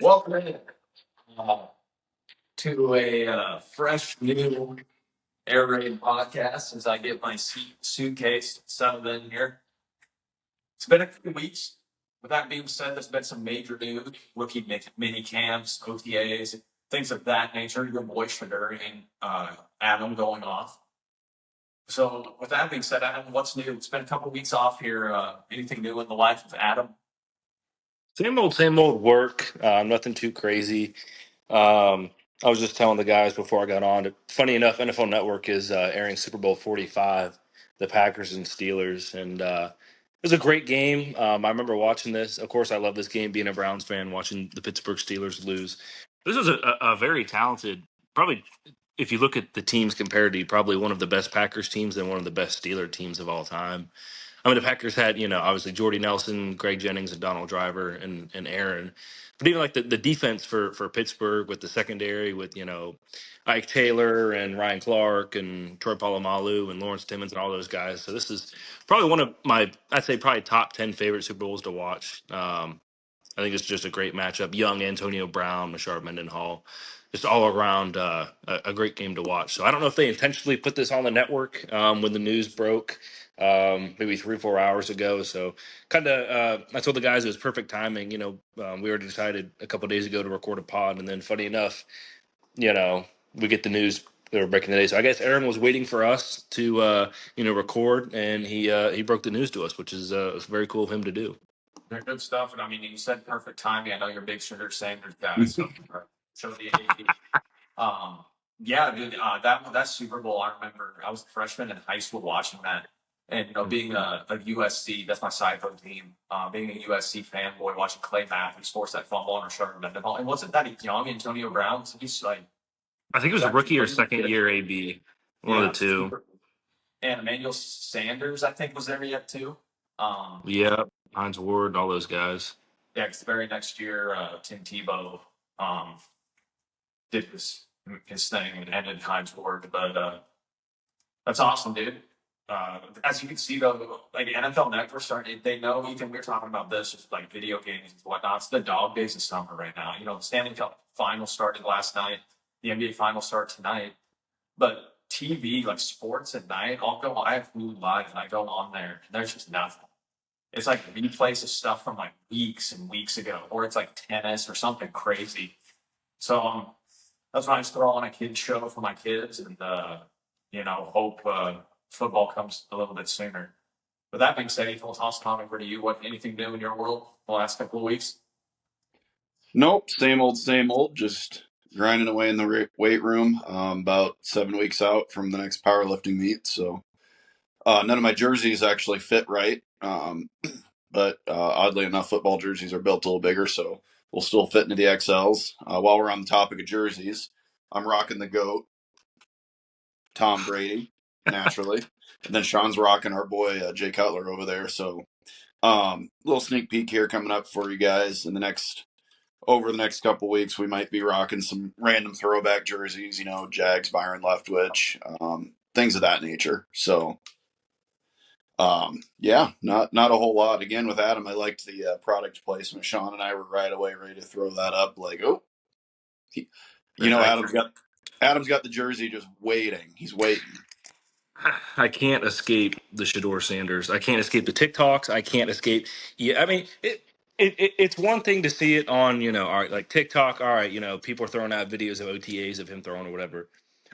Welcome to a fresh new air raid podcast as I get my suitcase settled in here. It's been a few weeks. With that being said, there's been some major news, rookie mini camps, OTAs, things of that nature. Your boy Shaduri and Adam going off. So with that being said, Adam, what's new? It's been a couple weeks off here. Anything new in the life of Adam? Same old work. Nothing too crazy. Um, I was just telling the guys before I got on. Funny enough, NFL Network is airing Super Bowl 45, the Packers and Steelers, and it was a great game. I remember watching this. Of course, I love this game. Being a Browns fan, watching the Pittsburgh Steelers lose. This was a very talented, probably if you look at the teams compared to probably one of the best Packers teams and one of the best Steeler teams of all time. I mean, the Packers had, obviously Jordy Nelson, Greg Jennings, and Donald Driver and Aaron. But even like the defense for Pittsburgh with the secondary with, Ike Taylor and Ryan Clark and Troy Polamalu and Lawrence Timmons and all those guys. So this is probably one of my, I'd say probably top 10 favorite Super Bowls to watch. I think it's just a great matchup. Young Antonio Brown, Machar Mendenhall, just all around a great game to watch. So I don't know if they intentionally put this on the network when the news broke, maybe 3 or 4 hours ago. So kind of, I told the guys it was perfect timing. We already decided a couple days ago to record a pod, and then funny enough, we get the news they were breaking today. So I guess Aaron was waiting for us to, record, and he broke the news to us, which is very cool of him to do. They're good stuff. And I mean, you said perfect timing. I know you're a big Sugar Sanders guy, so show the AP. Yeah, dude, that Super Bowl, I remember I was a freshman in high school watching that. And, being a USC, that's my side pro team, being a USC fanboy, watching Clay Matthews force that fumble on Rashard Mendenhall. And wasn't that young Antonio Brown? So he's like, I think it was a rookie or second year AB, one of the two. And Emmanuel Sanders, I think, was there yet too. Yeah, Hines Ward, all those guys. Yeah, because the very next year, Tim Tebow did his thing and ended Hines Ward. But that's awesome, dude. As you can see, though, like the NFL Network starting, they know even we're talking about this, just like video games and whatnot. It's the dog days of summer right now. The Stanley Cup final started last night. The NBA final start tonight. But TV, like sports at night, I have Hulu Live and I go on there and there's just nothing. It's like replays of stuff from like weeks and weeks ago, or it's like tennis or something crazy. So that's when I just throw on a kids show for my kids and hope football comes a little bit sooner. But that being said, Ethan, I'll toss the topic for you. What anything new in your world the last couple of weeks? Nope, same old. Just grinding away in the weight room. About 7 weeks out from the next powerlifting meet, so none of my jerseys actually fit right. But oddly enough, football jerseys are built a little bigger, so we'll still fit into the XLs. While we're on the topic of jerseys, I'm rocking the GOAT, Tom Brady, naturally, and then Sean's rocking our boy Jay Cutler over there. So, little sneak peek here coming up for you guys in over the next couple weeks. We might be rocking some random throwback jerseys, Jags, Byron Leftwich, things of that nature. So, yeah, not a whole lot. Again, with Adam, I liked the product placement. Sean and I were right away ready to throw that up. Like, Adam's got the jersey just waiting. He's waiting. I can't escape the Shador Sanders. I can't escape the TikToks. I can't escape. Yeah, I mean, it's one thing to see it on, all right, like TikTok. All right, people are throwing out videos of OTAs of him throwing or whatever.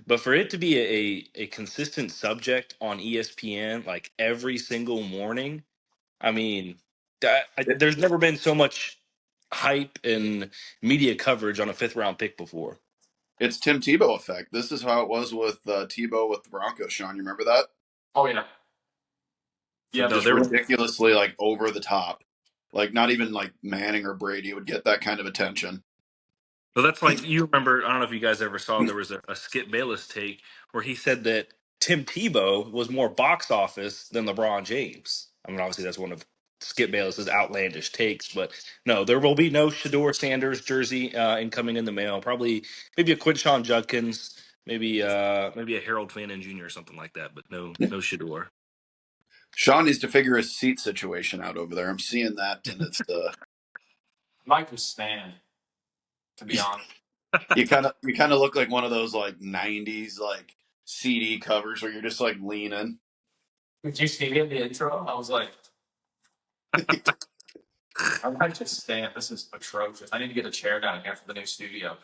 But for it to be a consistent subject on ESPN, like every single morning, I mean, there's never been so much hype and media coverage on a fifth round pick before. It's Tim Tebow effect. This is how it was with Tebow with the Broncos. Sean, you remember that? Oh yeah, yeah. Just ridiculously like over the top. Like not even like Manning or Brady would get that kind of attention. So that's like, you remember, I don't know if you guys ever saw, there was a Skip Bayless take where he said that Tim Tebow was more box office than LeBron James. I mean, obviously that's one of Skip Bayless's outlandish takes, but no, there will be no Shador Sanders jersey incoming in the mail. Probably maybe a Quinshon Judkins, maybe a Harold Fannin Jr. or something like that, but no Shador. Sean needs to figure his seat situation out over there. I'm seeing that, and it's might just stand, to be honest. You kind of look like one of those like '90s like CD covers where you're just like leaning. Did you see me in the intro? I was like, I might just stand. This is atrocious. I need to get a chair down here for the new studio.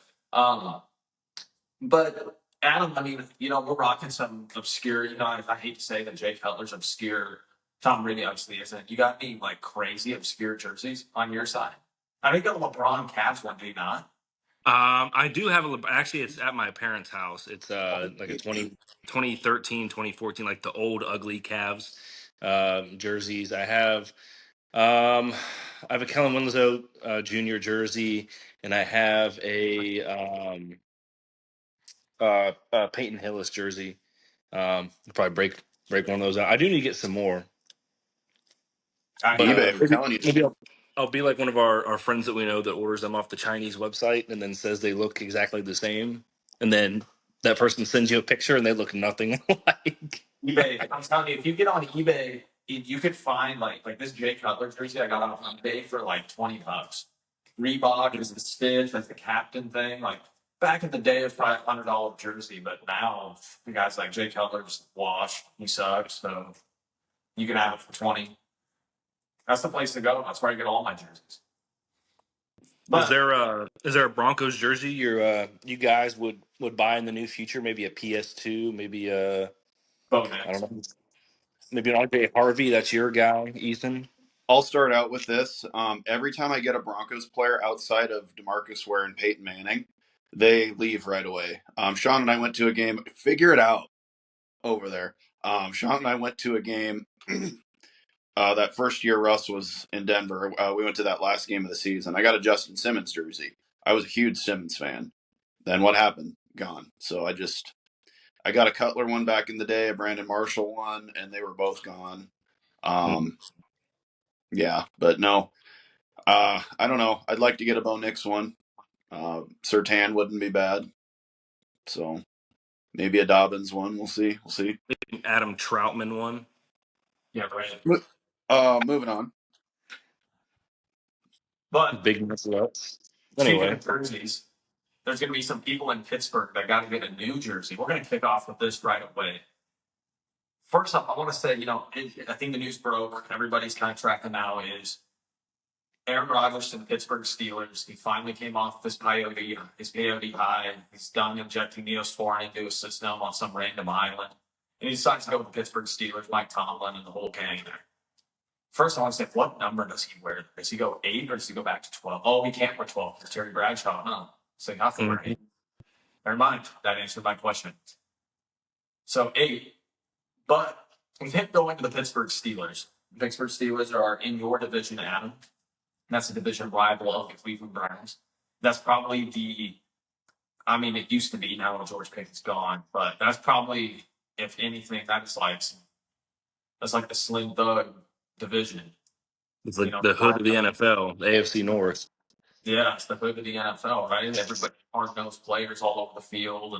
But Adam, I mean, we're rocking some obscure. I hate to say that Jay Cutler's obscure. Tom Brady obviously isn't. You got any like crazy obscure jerseys on your side? I think got a LeBron Cavs one, do you not? I do have actually it's at my parents' house. It's like a 2013, 2014, like the old ugly Cavs jerseys. I have a Kellen Winslow junior jersey, and I have a Peyton Hillis jersey. I'll probably break one of those out. I do need to get some more, I but know. eBay, I'm telling you. maybe I'll be like one of our friends that we know that orders them off the Chinese website and then says they look exactly the same, and then that person sends you a picture and they look nothing like. eBay. I'm telling you, if you get on eBay, you could find like this Jay Cutler jersey I got off on eBay for like $20. Reebok is the stitch, that's the captain thing. Like back in the day, it's probably $100 jersey, but now the guys like Jay Cutler's wash. He sucks, so you can have it for 20. That's the place to go. That's where I get all my jerseys. Is But there a Broncos jersey you guys would buy in the new future? Maybe a PS2, maybe Bo I don't Nix. know, maybe an RJ Harvey. That's your guy, Ethan. I'll start out with this. Every time I get a Broncos player outside of DeMarcus Ware and Peyton Manning, they leave right away. Sean and I went to a game. Figure it out over there. Sean and I went to a game that first year Russ was in Denver. We went to that last game of the season. I got a Justin Simmons jersey. I was a huge Simmons fan. Then what happened? Gone. So I got a Cutler one back in the day, a Brandon Marshall one, and they were both gone. Yeah, but no. I don't know. I'd like to get a Bo Nix one. Sertan wouldn't be bad. So maybe a Dobbins one. We'll see. We'll see. Adam Troutman one. Yeah, right. Moving on. But Big nuts. speaking Anyway, of jerseys, there's going to be some people in Pittsburgh that got to get a new jersey. We're going to kick off with this right away. First off, I want to say, I think the news broke. Everybody's kind of tracking now is Aaron Rodgers to the Pittsburgh Steelers. He finally came off his peyote high. He's done injecting Neosporin into his system on some random island. And he decides to go with the Pittsburgh Steelers, Mike Tomlin, and the whole gang there. First, I want to say, what number does he wear? Does he go 8 or does he go back to 12? Oh, he can't wear 12 because Terry Bradshaw. No. So you have to wear 8. Never mind. That answered my question. So 8. But with him going to the Pittsburgh Steelers, the Pittsburgh Steelers are in your division, Adam. That's the division rival of the Cleveland Browns. That's probably it used to be, now George Pickens gone, but that's probably, if anything, that's like the slim thug division. it's like the hood of the NFL, the AFC North. Yeah, it's the hood of the NFL, right? Everybody hard-nosed players all over the field,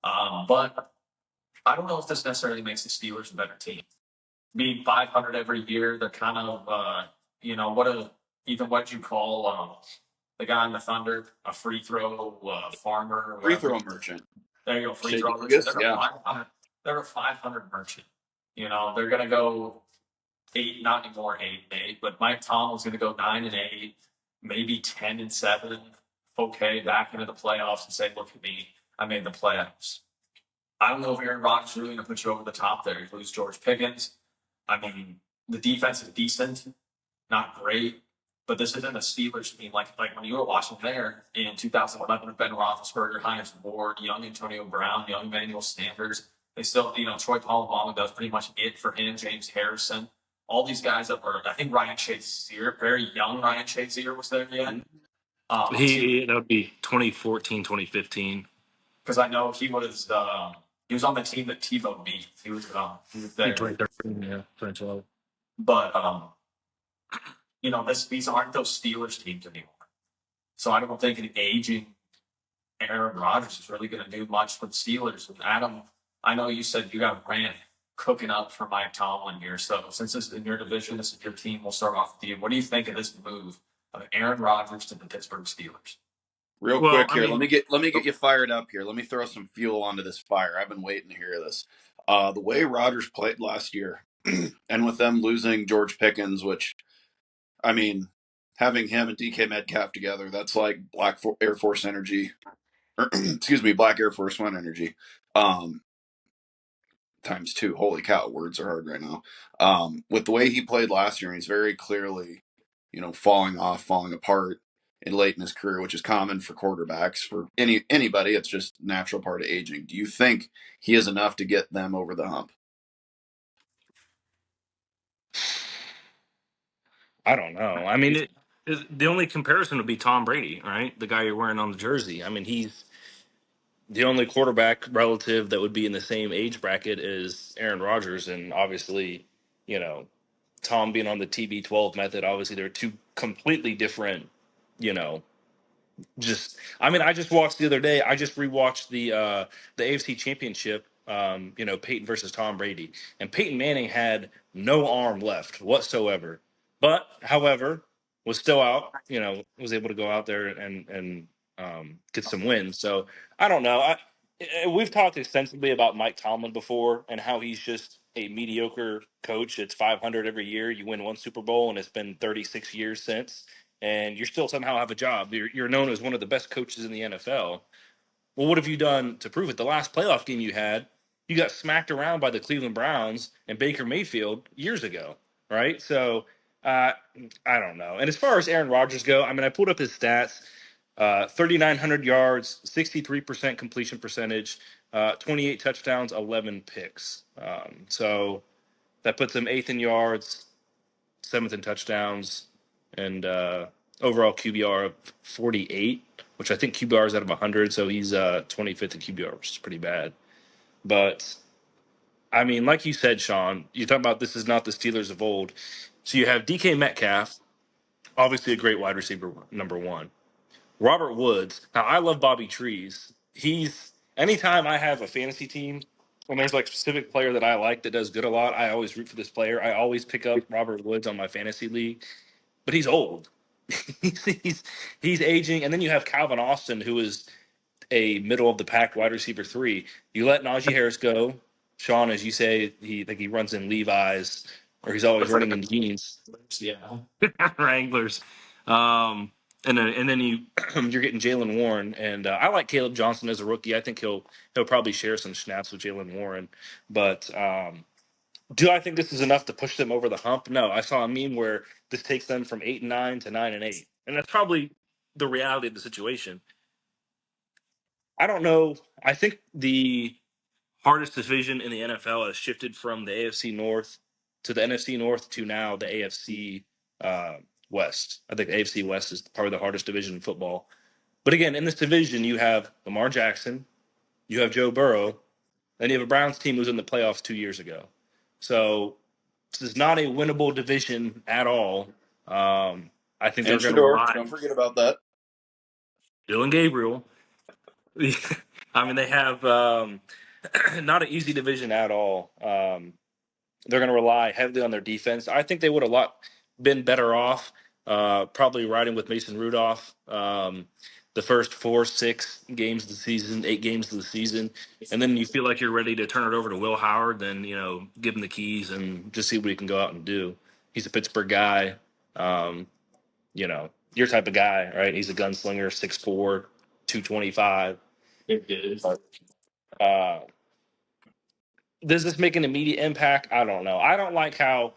but I don't know if this necessarily makes the Steelers a better team. Being 500 every year, they're kind of what'd you call the guy in the Thunder, a free throw farmer, Free throw merchant. There you go, free Shea throw Gilgeous, merchant. They're a 500 merchant. They're gonna go 8, not anymore 8-8, but Mike Tomlin's gonna go 9-8, maybe 10-7. Okay, back into the playoffs and say, look at me, I made the playoffs. I don't know if Aaron Rodgers is really gonna put you over the top there. You lose George Pickens. I mean, the defense is decent, not great, but this isn't a Steelers team like when you were watching there in 2011 with Ben Roethlisberger, Hines Ward, young Antonio Brown, young Emmanuel Sanders. They still, Troy Polamalu does pretty much it for him, James Harrison. All these guys that were, I think Ryan Shazier, very young Ryan Shazier was there yet. That would be 2014, 2015. Because I know he was on the team that Tebow beat. He was there. 2013, yeah, 2012. But these aren't those Steelers teams anymore. So I don't think an aging Aaron Rodgers is really going to do much for the Steelers. And Adam, I know you said you got Grant cooking up for Mike Tomlin here. So since this is in your division, this is your team, we'll start off with you. What do you think of this move Aaron Rodgers to the Pittsburgh Steelers. Real Well, quick I here, mean, let me get you fired up here. Let me throw some fuel onto this fire. I've been waiting to hear this. The way Rodgers played last year, and with them losing George Pickens, which I mean, having him and DK Metcalf together, that's like Air Force energy, or excuse me, Black Air Force One energy. Um, times two. Holy cow, words are hard right now. With the way he played last year, he's very clearly, falling off, falling apart in late in his career, which is common for quarterbacks. For anybody, it's just natural part of aging. Do you think he is enough to get them over the hump? I don't know. I mean, the only comparison would be Tom Brady, right? The guy you're wearing on the jersey. I mean, he's the only quarterback relative that would be in the same age bracket as Aaron Rodgers, and obviously, you know, Tom being on the TB12 method. Obviously, they're two completely different, you know, just I mean, I just watched the other day. I just rewatched the AFC Championship. Peyton versus Tom Brady, and Peyton Manning had no arm left whatsoever. But however, was still out. Was able to go out there and get some wins. So I don't know. We've talked extensively about Mike Tomlin before and how he's just a mediocre coach. It's 500 every year. You win one Super Bowl, and it's been 36 years since and you still somehow have a job. You're known as one of the best coaches in the NFL. Well, what have you done to prove it? The last playoff game you had, you got smacked around by the Cleveland Browns and Baker Mayfield years ago, right? So uh, I don't know. And as far as Aaron Rodgers go, I mean, I pulled up his stats: 3,900 yards, 63% completion percentage, 28 touchdowns, 11 picks. So that puts him eighth in yards, seventh in touchdowns, and overall QBR of 48, which I think QBR is out of 100, so he's 25th in QBR, which is pretty bad. But I mean, like you said, Sean, you talk about this is not the Steelers of old. So you have DK Metcalf, obviously a great wide receiver, number one. Robert Woods. Now I love Bobby Trees. He's anytime I have a fantasy team and there's like a specific player that I like that does good a lot, I always root for this player. I always pick up Robert Woods on my fantasy league, but he's old. he's he's aging, and then you have Calvin Austin, who is a middle of the pack wide receiver three. You let Najee Harris go, Sean, as you say, he runs in Levi's or he's always running in jeans, Yeah. Wranglers. And then you're getting Jalen Warren, and I like Caleb Johnson as a rookie. I think he'll probably share some snaps with Jalen Warren, but do I think this is enough to push them over the hump? No, I saw a meme where this takes them from 8-9 to 9-8, and that's probably the reality of the situation. I don't know. I think the hardest division in the NFL has shifted from the AFC North to the NFC North to now the AFC uh, West. I think the AFC West is probably the hardest division in football. But again, in this division, you have Lamar Jackson, you have Joe Burrow, and you have a Browns team who was in the playoffs 2 years ago. So this is not a winnable division at all. I think they're And going to Shador, rely don't on forget about that. Dylan Gabriel. I mean, they have not an easy division at all. They're going to rely heavily on their defense. I think they would have been better off probably riding with Mason Rudolph the first 4, 6 games of the season, 8 games of the season, and then you feel like you're ready to turn it over to Will Howard. Then give him the keys and just see what he can go out and do. He's a Pittsburgh guy, um, your type of guy, right? He's a gunslinger, 6'4", 225. It is. Uh, does this make an immediate impact? I don't know. I don't like how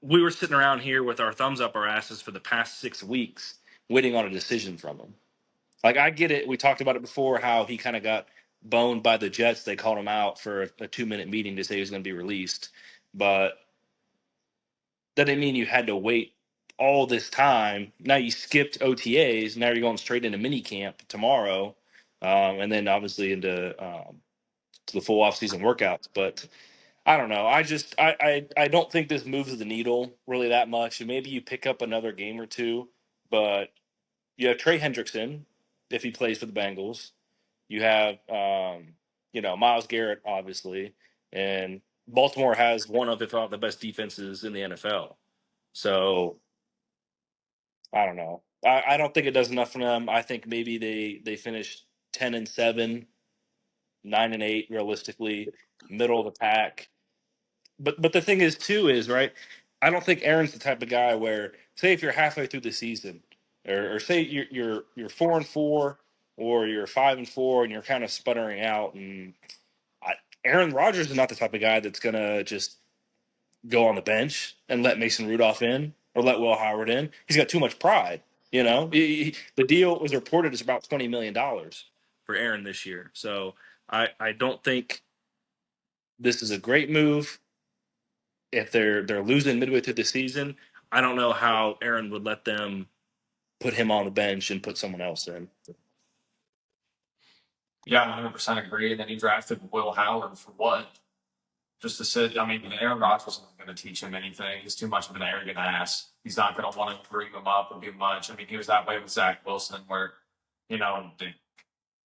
we were sitting around here with our thumbs up our asses for the past 6 weeks, waiting on a decision from him. Like, I get it. We talked about it before, how he kind of got boned by the Jets. They called him out for a 2-minute meeting to say he was going to be released. But that didn't mean you had to wait all this time. Now you skipped OTAs. Now you're going straight into mini camp tomorrow. And then obviously into to the full off-season workouts. But I don't know. I don't think this moves the needle really that much. And maybe you pick up another game or two, but you have Trey Hendrickson if he plays for the Bengals. You have Myles Garrett obviously, and Baltimore has one of, if not the best defenses in the NFL. So I don't know. I don't think it does enough for them. I think maybe they finish 10-7, 9-8, realistically, middle of the pack. But the thing is too is right. I don't think Aaron's the type of guy where, say, if you're halfway through the season, or say you're 4-4, or you're 5-4, and you're kind of sputtering out, and Aaron Rodgers is not the type of guy that's gonna just go on the bench and let Mason Rudolph in or let Will Howard in. He's got too much pride. You know, the deal was reported as about $20 million for Aaron this year. So I don't think this is a great move. If they're losing midway through the season, I don't know how Aaron would let them put him on the bench and put someone else in. Yeah, 100% agree. And then he drafted Will Howard for what? Just to sit. I mean, Aaron Rodgers isn't going to teach him anything. He's too much of an arrogant ass. He's not going to want to bring him up and do much. I mean, he was that way with Zach Wilson, where, you know,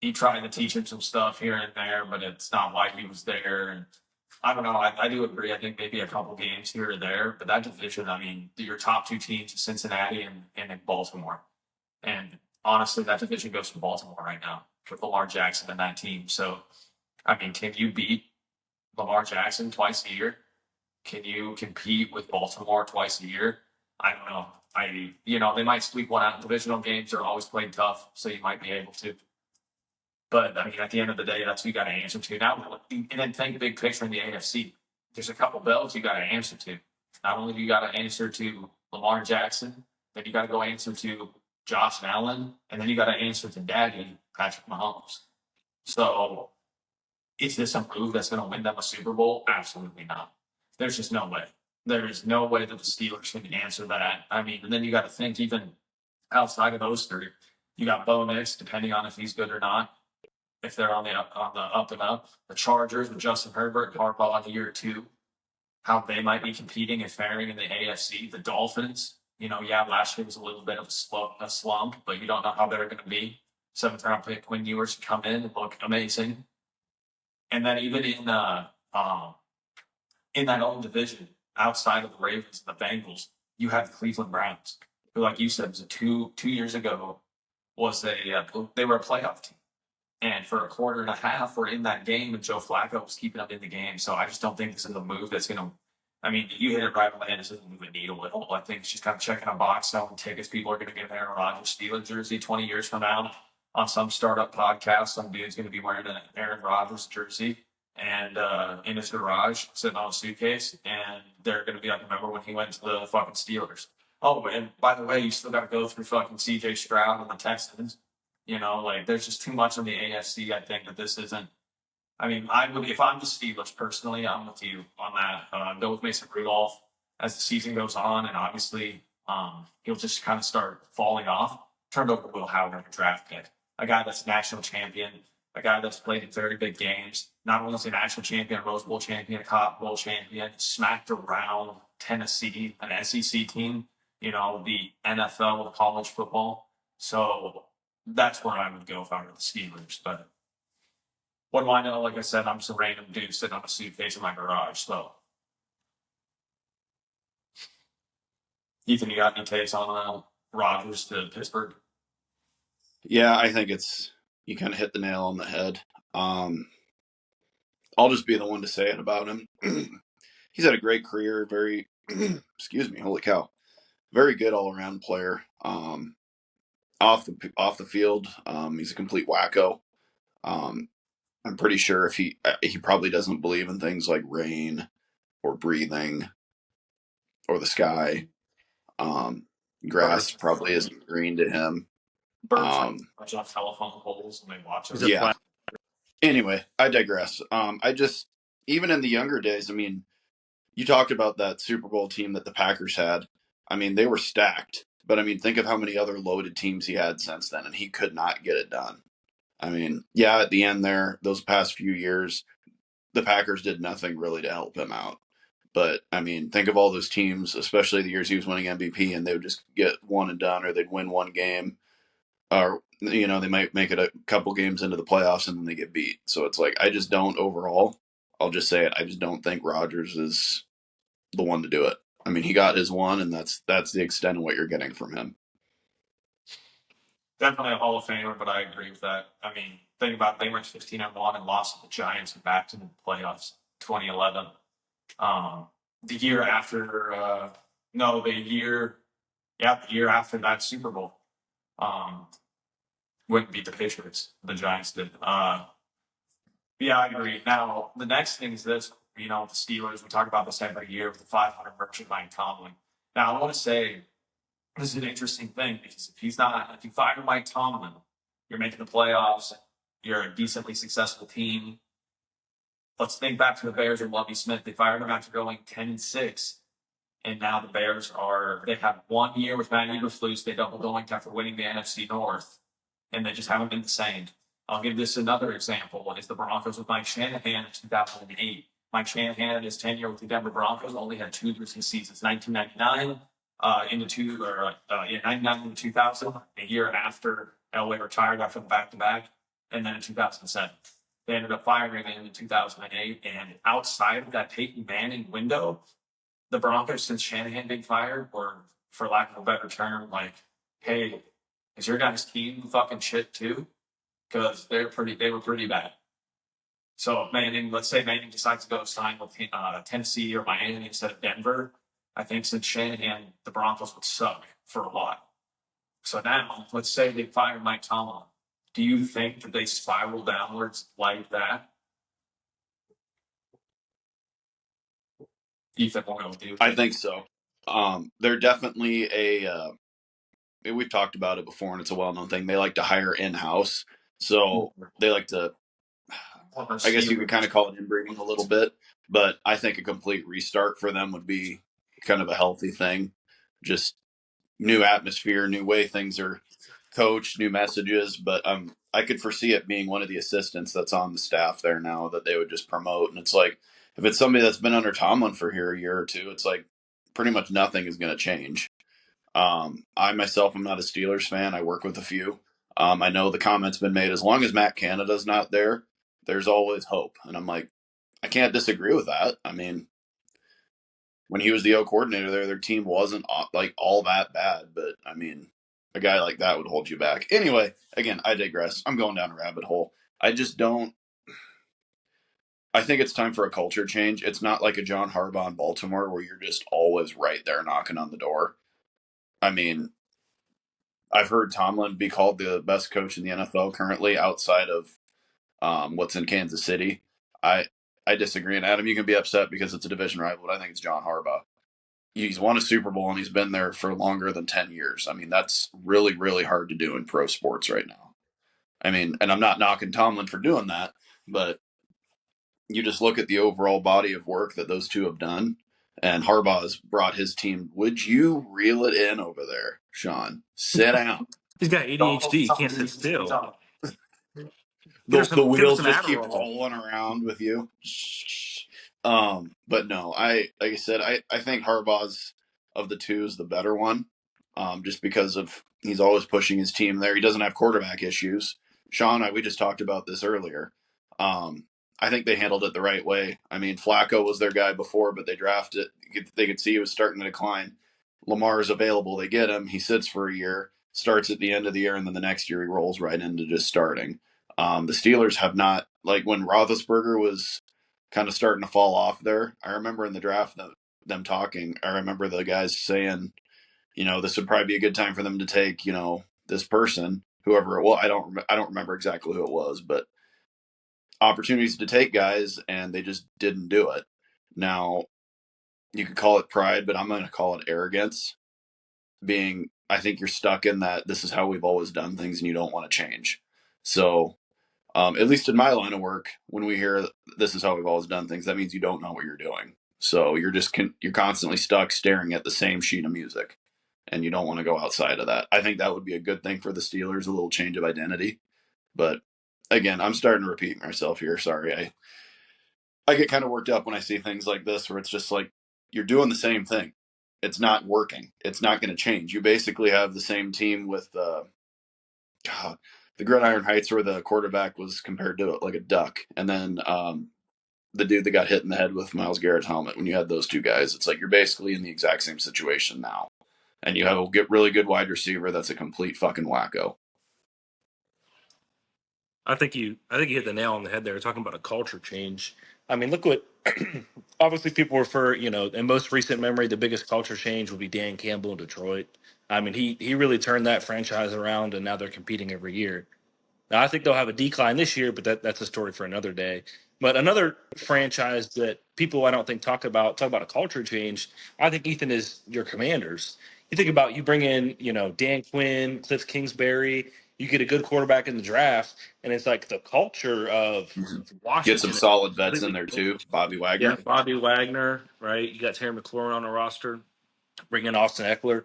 he tried to teach him some stuff here and there, but it's not why he was there. And I don't know. I do agree. I think maybe a couple games here or there, but that division, I mean, your top two teams, Cincinnati and Baltimore. And honestly, that division goes to Baltimore right now with Lamar Jackson and that team. So, I mean, can you beat Lamar Jackson twice a year? Can you compete with Baltimore twice a year? I don't know. They might sweep one out in divisional games. They're always playing tough, so you might be able to. But I mean, at the end of the day, that's who you got to answer to. Now, and then think big picture in the AFC. There's a couple belts you got to answer to. Not only do you got to answer to Lamar Jackson, then you got to go answer to Josh Allen, and then you got to answer to Daddy Patrick Mahomes. So, is this a move that's going to win them a Super Bowl? Absolutely not. There's just no way. There is no way that the Steelers can answer that. I mean, and then you got to think even outside of those three, you got Bo Nix, depending on if he's good or not. If they're on the up and up, the Chargers with Justin Herbert, Harbaugh in year two, how they might be competing and faring in the AFC. The Dolphins, last year was a little bit of a slump, but you don't know how they're going to be. Seventh round pick Quinn Ewers come in and look amazing. And then even in that own division, outside of the Ravens and the Bengals, you have the Cleveland Browns, who, like you said, was two years ago they were a playoff team. And for a quarter and a half, we're in that game, and Joe Flacco was keeping up in the game. So I just don't think this is a move that's going to. I mean, you hit it right on the head. This isn't moving a needle at all. I think it's just kind of checking a box, selling tickets. People are going to get an Aaron Rodgers Steelers jersey 20 years from now on some startup podcast. Some dude's going to be wearing an Aaron Rodgers jersey and in his garage, sitting on a suitcase, and they're going to be like, remember when he went to the fucking Steelers? Oh, and by the way, you still got to go through fucking C.J. Stroud and the Texans. There's just too much in the AFC. I think that this isn't. I mean, if I'm the Steelers personally, I'm with you on that. Go with Mason Rudolph as the season goes on, and obviously, he'll just kind of start falling off. Turned over to Will Howard, a draft pick, a guy that's national champion, a guy that's played in very big games. Not only is he a national champion, Rose Bowl champion, a Cotton Bowl champion, smacked around Tennessee, an SEC team. The NFL, the college football. So that's where I would go if I were the Steelers. But what do I know? Like I said, I'm just a random dude sitting on a suitcase in my garage. So, Ethan, you got any takes on Rodgers to Pittsburgh? Yeah, I think you kind of hit the nail on the head. I'll just be the one to say it about him. He's had a great career, very, excuse me, holy cow, very good all around player. Off the field, he's a complete wacko. I'm pretty sure if he probably doesn't believe in things like rain or breathing or the sky. Grass Birds. probably isn't green to him. Birds watch off telephone poles and they watch it. Yeah. Anyway, I digress. I just, even in the younger days, I mean, you talked about that Super Bowl team that the Packers had. I mean, they were stacked. But I mean, think of how many other loaded teams he had since then, and he could not get it done. I mean, yeah, at the end there, those past few years, the Packers did nothing really to help him out. But I mean, think of all those teams, especially the years he was winning MVP, and they would just get one and done, or they'd win one game, or they might make it a couple games into the playoffs and then they get beat. So it's like, I just don't overall. I'll just say it. I just don't think Rodgers is the one to do it. I mean, he got his one, and that's the extent of what you're getting from him. Definitely a Hall of Famer, but I agree with that. I mean, think about it, they went 15-1 and lost to the Giants and back to the playoffs 2011. The year after, no, the year after that Super Bowl, um, wouldn't beat the Patriots. The Giants did. Yeah, I agree. Now, the next thing is this. The Steelers, we talk about this every year with the 500 merchant Mike Tomlin. Now, I want to say this is an interesting thing because if you fire Mike Tomlin, you're making the playoffs, you're a decently successful team. Let's think back to the Bears and Lovie Smith. They fired him after going 10-6. And now the Bears they have 1 year with Matt Eberflus. They double doinked after winning the NFC North. And they just haven't been the same. I'll give this another example. Is the Broncos with Mike Shanahan in 2008. Mike Shanahan in his tenure with the Denver Broncos only had 2 losing seasons, 1999 99 into 2000, a year after Elway retired after the back-to-back, and then in 2007. They ended up firing him in 2008, and outside of that Peyton Manning window, the Broncos, since Shanahan being fired, were, for lack of a better term, like, hey, is your guys' team fucking shit too? Because they were pretty bad. So let's say Manning decides to go sign with Tennessee or Miami instead of Denver. I think since Shanahan, the Broncos would suck for a while. So now, let's say they fire Mike Tomlin. Do you think that they spiral downwards like that? Ethan, what will do? I think so. They're definitely we've talked about it before, and it's a well-known thing. They like to hire in-house, so they like to. I guess you could kind of call it inbreeding a little bit, but I think a complete restart for them would be kind of a healthy thing. Just new atmosphere, new way things are coached, new messages. But I could foresee it being one of the assistants that's on the staff there now that they would just promote. And it's like, if it's somebody that's been under Tomlin for here a year or two, it's like pretty much nothing is going to change. I myself am not a Steelers fan. I work with a few. I know the comment's been made, as long as Matt Canada's not there, there's always hope. And I'm like, I can't disagree with that. I mean, when he was the O coordinator there, their team wasn't like all that bad. But I mean, a guy like that would hold you back. Anyway, again, I digress. I'm going down a rabbit hole. I just don't. I think it's time for a culture change. It's not like a John Harbaugh in Baltimore where you're just always right there knocking on the door. I mean, I've heard Tomlin be called the best coach in the NFL currently outside of what's in Kansas City. I disagree. And Adam, you can be upset because it's a division rival, but I think it's John Harbaugh. He's won a Super Bowl and he's been there for longer than 10 years. I mean, that's really, really hard to do in pro sports right now. I mean, and I'm not knocking Tomlin for doing that, but you just look at the overall body of work that those two have done. And Harbaugh's brought his team. Would you reel it in over there, Sean? Sit down. He's got ADHD. He can't sit still. The wheels just keep rolling around with you. But no, like I said, I think Harbaugh's of the two is the better one. Just because of he's always pushing his team there. He doesn't have quarterback issues. Sean, we just talked about this earlier. I think they handled it the right way. I mean, Flacco was their guy before, but they drafted. They could see he was starting to decline. Lamar is available. They get him. He sits for a year, starts at the end of the year, and then the next year he rolls right into just starting. The Steelers have not, like when Roethlisberger was kind of starting to fall off there. I remember in the draft them talking. I remember the guys saying, this would probably be a good time for them to take, this person, whoever it was. I don't remember exactly who it was, but opportunities to take guys, and they just didn't do it. Now, you could call it pride, but I'm going to call it arrogance. I think you're stuck in that this is how we've always done things, and you don't want to change. So, at least in my line of work, when we hear this is how we've always done things, that means you don't know what you're doing. So you're constantly stuck staring at the same sheet of music, and you don't want to go outside of that. I think that would be a good thing for the Steelers, a little change of identity. But again, I'm starting to repeat myself here. Sorry. I get kind of worked up when I see things like this where it's just like, you're doing the same thing. It's not working. It's not going to change. You basically have the same team with the Gridiron Heights where the quarterback was compared to like a duck. And then the dude that got hit in the head with Myles Garrett's helmet, when you had those two guys, it's like you're basically in the exact same situation now. And you have a really good wide receiver that's a complete fucking wacko. I think you hit the nail on the head there. Talking about a culture change. I mean, look what obviously people refer, in most recent memory, the biggest culture change would be Dan Campbell in Detroit. I mean, he really turned that franchise around, and now they're competing every year. Now, I think they'll have a decline this year, but that's a story for another day. But another franchise that people I don't think talk about a culture change. I think Ethan is your Commanders. You think about you bring in Dan Quinn, Cliff Kingsbury. You get a good quarterback in the draft, and it's like the culture of Get some Washington is solid vets in completely there too. changed. Bobby Yeah, Wagner. Bobby Wagner, right? You got Terry McLaurin on the roster. Bring in Austin Eckler,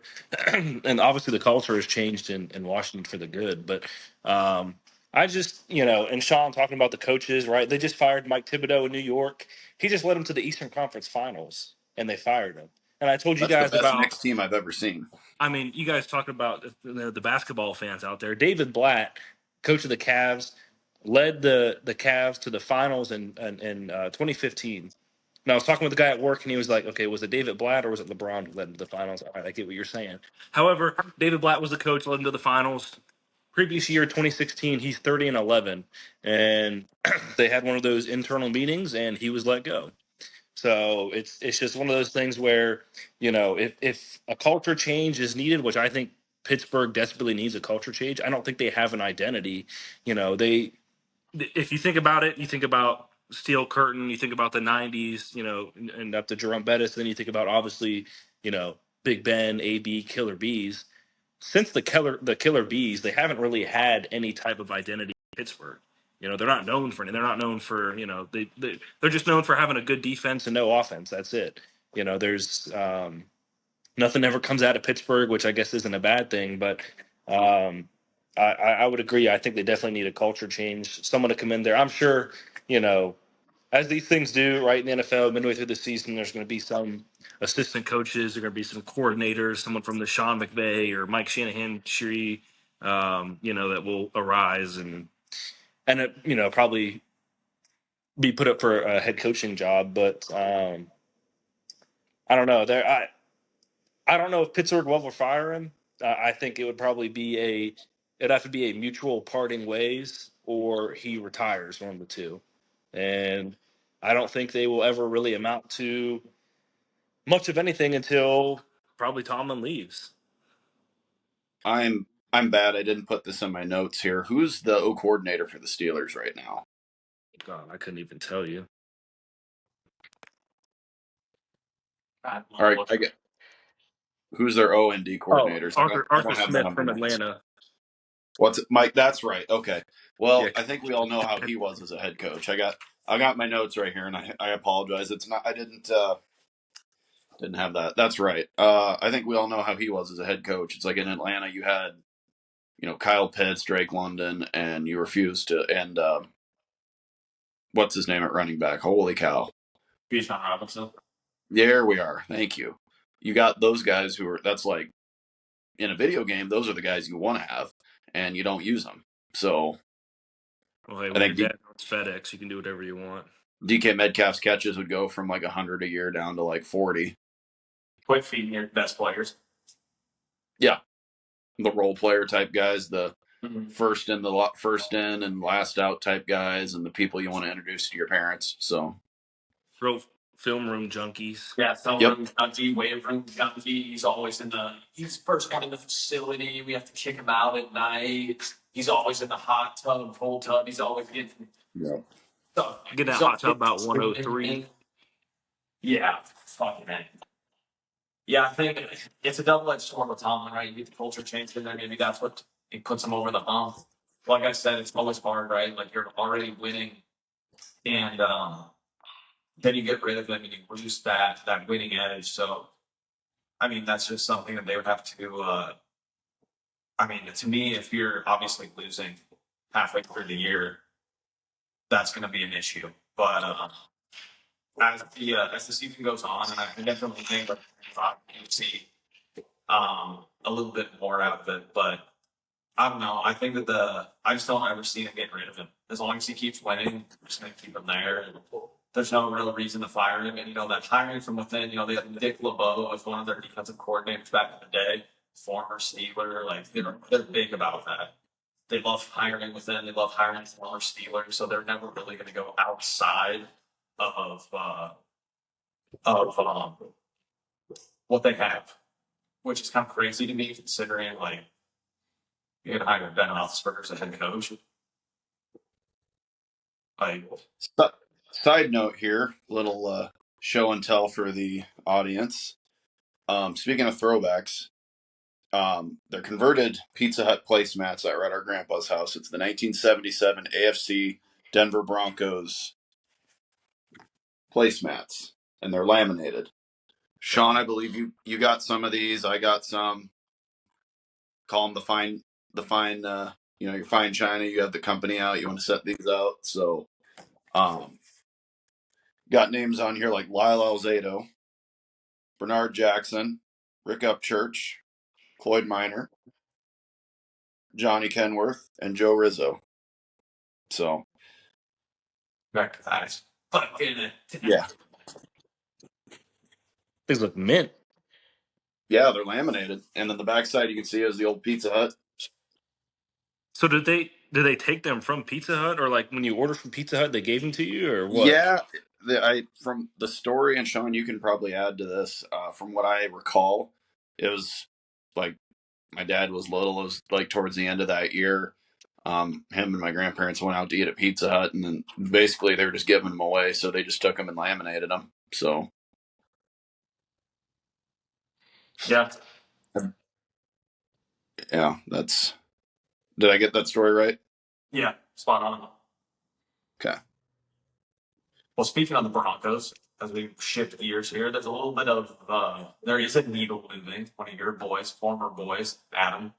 and obviously the culture has changed in Washington for the good. But I just, and Sean talking about the coaches, right? They just fired Mike Thibodeau in New York. He just led them to the Eastern Conference Finals, and they fired him. And I told you That's the guys best about. Knicks team I've ever seen. I mean, you guys talking about the basketball fans out there. David Blatt, coach of the Cavs, led the Cavs to the finals in 2015. And I was talking with the guy at work, and he was like, "Okay, was it David Blatt or was it LeBron who led to the finals?" All right, I get what you're saying. However, David Blatt was the coach, led them to the finals. Previous year, 2016, he's 30-11, and they had one of those internal meetings, and he was let go. So it's just one of those things where if a culture change is needed, which I think Pittsburgh desperately needs a culture change. I don't think they have an identity. They if you think about it, you think about Steel Curtain, you think about the '90s, and up to Jerome Bettis. Then you think about obviously, Big Ben, AB, Killer Bees. Since the Killer Bees, they haven't really had any type of identity in Pittsburgh. They're not known for. They're not known for. They're just known for having a good defense and no offense. That's it. There's nothing ever comes out of Pittsburgh, which I guess isn't a bad thing. But I would agree. I think they definitely need a culture change. Someone to come in there. I'm sure, you know, as these things do, right in the NFL, midway through the season, there's going to be some assistant coaches. There are going to be some coordinators, someone from the Sean McVay or Mike Shanahan tree, that will arise and probably be put up for a head coaching job. But I don't know. I don't know if Pittsburgh will ever fire him. I think it would probably be it'd have to be a mutual parting ways, or he retires, one of the two. And I don't think they will ever really amount to much of anything until probably Tomlin leaves. I'm bad. I didn't put this in my notes here. Who's the O coordinator for the Steelers right now? God, I couldn't even tell you. All right, I get who's their O and D Oh, coordinators. I Arthur don't have that Smith on my from notes. Atlanta. What's it, Mike? That's right. Okay. Yeah, Well, I think we all know how he was as a head coach. I got my notes right here, and I apologize. It's not. I didn't have that. That's right. I think we all know how he was as a head coach. It's like in Atlanta, you had Kyle Pitts, Drake London, and you refused to. And what's his name at running back? Holy cow! Bijan Robinson. There we are. Thank you. You got those guys who are. That's like in a video game. Those are the guys you want to have, and you don't use them. So well, hey, I when your think dad owns FedEx, you can do whatever you want. DK Metcalf's catches would go from like 100 a year down to like 40. Quit feeding your best players. Yeah, the role player type guys, the Mm-hmm. first in and last out type guys, and the people you want to introduce to your parents. So, Real film room junkies. Yeah, film yep, room gunky, weight room gunky. He's first one in the facility. We have to kick him out at night. He's always in the hot tub, cold tub. He's always getting yep. stuff. Get that He's hot tub always about 103. Yeah, fucking man. Yeah, I think it's a double-edged sword with Tomlin, right? You get the culture change in there. Maybe that's what it puts him over the hump. Like I said, it's always hard, right? Like you're already winning, and then you get rid of them and you lose that winning edge. So, I mean, that's just something that they would have to. I mean, to me, if you're obviously losing halfway through the year, that's going to be an issue. But as the season goes on, and I definitely think that you see a little bit more out of it. But I don't know. I think that I just don't ever see them getting rid of him. As long as he keeps winning, we're just going to keep him there. And there's no real reason to fire him. And that hiring from within. They had Dick LeBeau as one of their defensive coordinators back in the day, former Steeler. Like they're big about that. They love hiring within. They love hiring former Steelers, so they're never really going to go outside of what they have, which is kind of crazy to me considering like you can hire Ben Roethlisberger as a head coach. Like, Side note here, little show and tell for the audience. Speaking of throwbacks, they're converted Pizza Hut placemats that were at our grandpa's house. It's the 1977 AFC Denver Broncos placemats, and they're laminated. Sean, I believe you got some of these. I got some. Call them your fine china. You have the company out. You want to set these out. So, got names on here like Lyle Alzado, Bernard Jackson, Rick Upchurch, Cloyd Miner, Johnny Kenworth, and Joe Rizzo. So, back to that. Fucking yeah. Things look mint. Yeah, they're laminated. And then the backside you can see is the old Pizza Hut. So did they take them from Pizza Hut, or like when you order from Pizza Hut, they gave them to you, or what? Yeah, from the story, and Sean, you can probably add to this. From what I recall, it was like my dad was little. It was like towards the end of that year. Him and my grandparents went out to eat at Pizza Hut, and then basically they were just giving them away. So they just took them and laminated them. So yeah, yeah, that's. Did I get that story right? yeah, spot on. Okay. Well, speaking of the Broncos, as we shift gears here, there's a little bit of there is a needle moving. One of your boys, former boys, Adam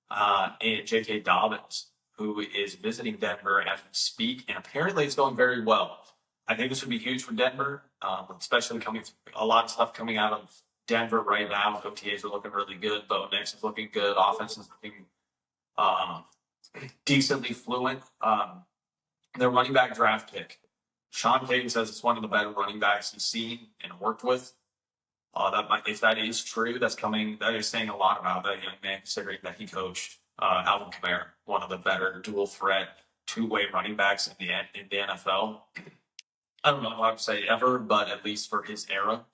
and J.K. Dobbins, who is visiting Denver as we speak, and apparently it's going very well. I think this would be huge for Denver, especially a lot of stuff coming out of Denver right now. OTAs are looking really good. Bo Nix is looking good. Offense is looking um, decently fluent. Their running back draft pick, Sean Payton says it's one of the better running backs he's seen and worked with. If that is true, that is saying a lot about that young man, considering that he coached Alvin Kamara, one of the better dual threat two-way running backs in the NFL. I don't know if I would say ever, but at least for his era.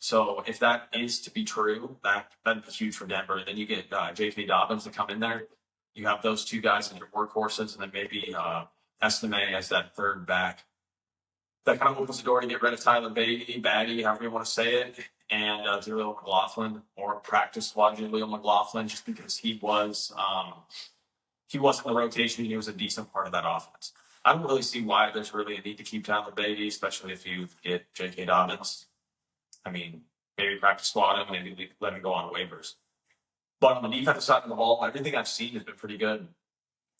So if that is to be true, that'd be huge for Denver. And then you get J.K. Dobbins to come in there. You have those two guys as your workhorses, and then maybe Estime as that third back. That kind of opens the door to get rid of Tyler Baggy, however you want to say it, and Julio McLaughlin, or practice squad Julio McLaughlin, just because he was in the rotation. He was a decent part of that offense. I don't really see why there's really a need to keep Tyler Baggy, especially if you get J.K. Dobbins. I mean, maybe practice squad him, maybe let him go on waivers. But on the defensive side of the ball, everything I've seen has been pretty good.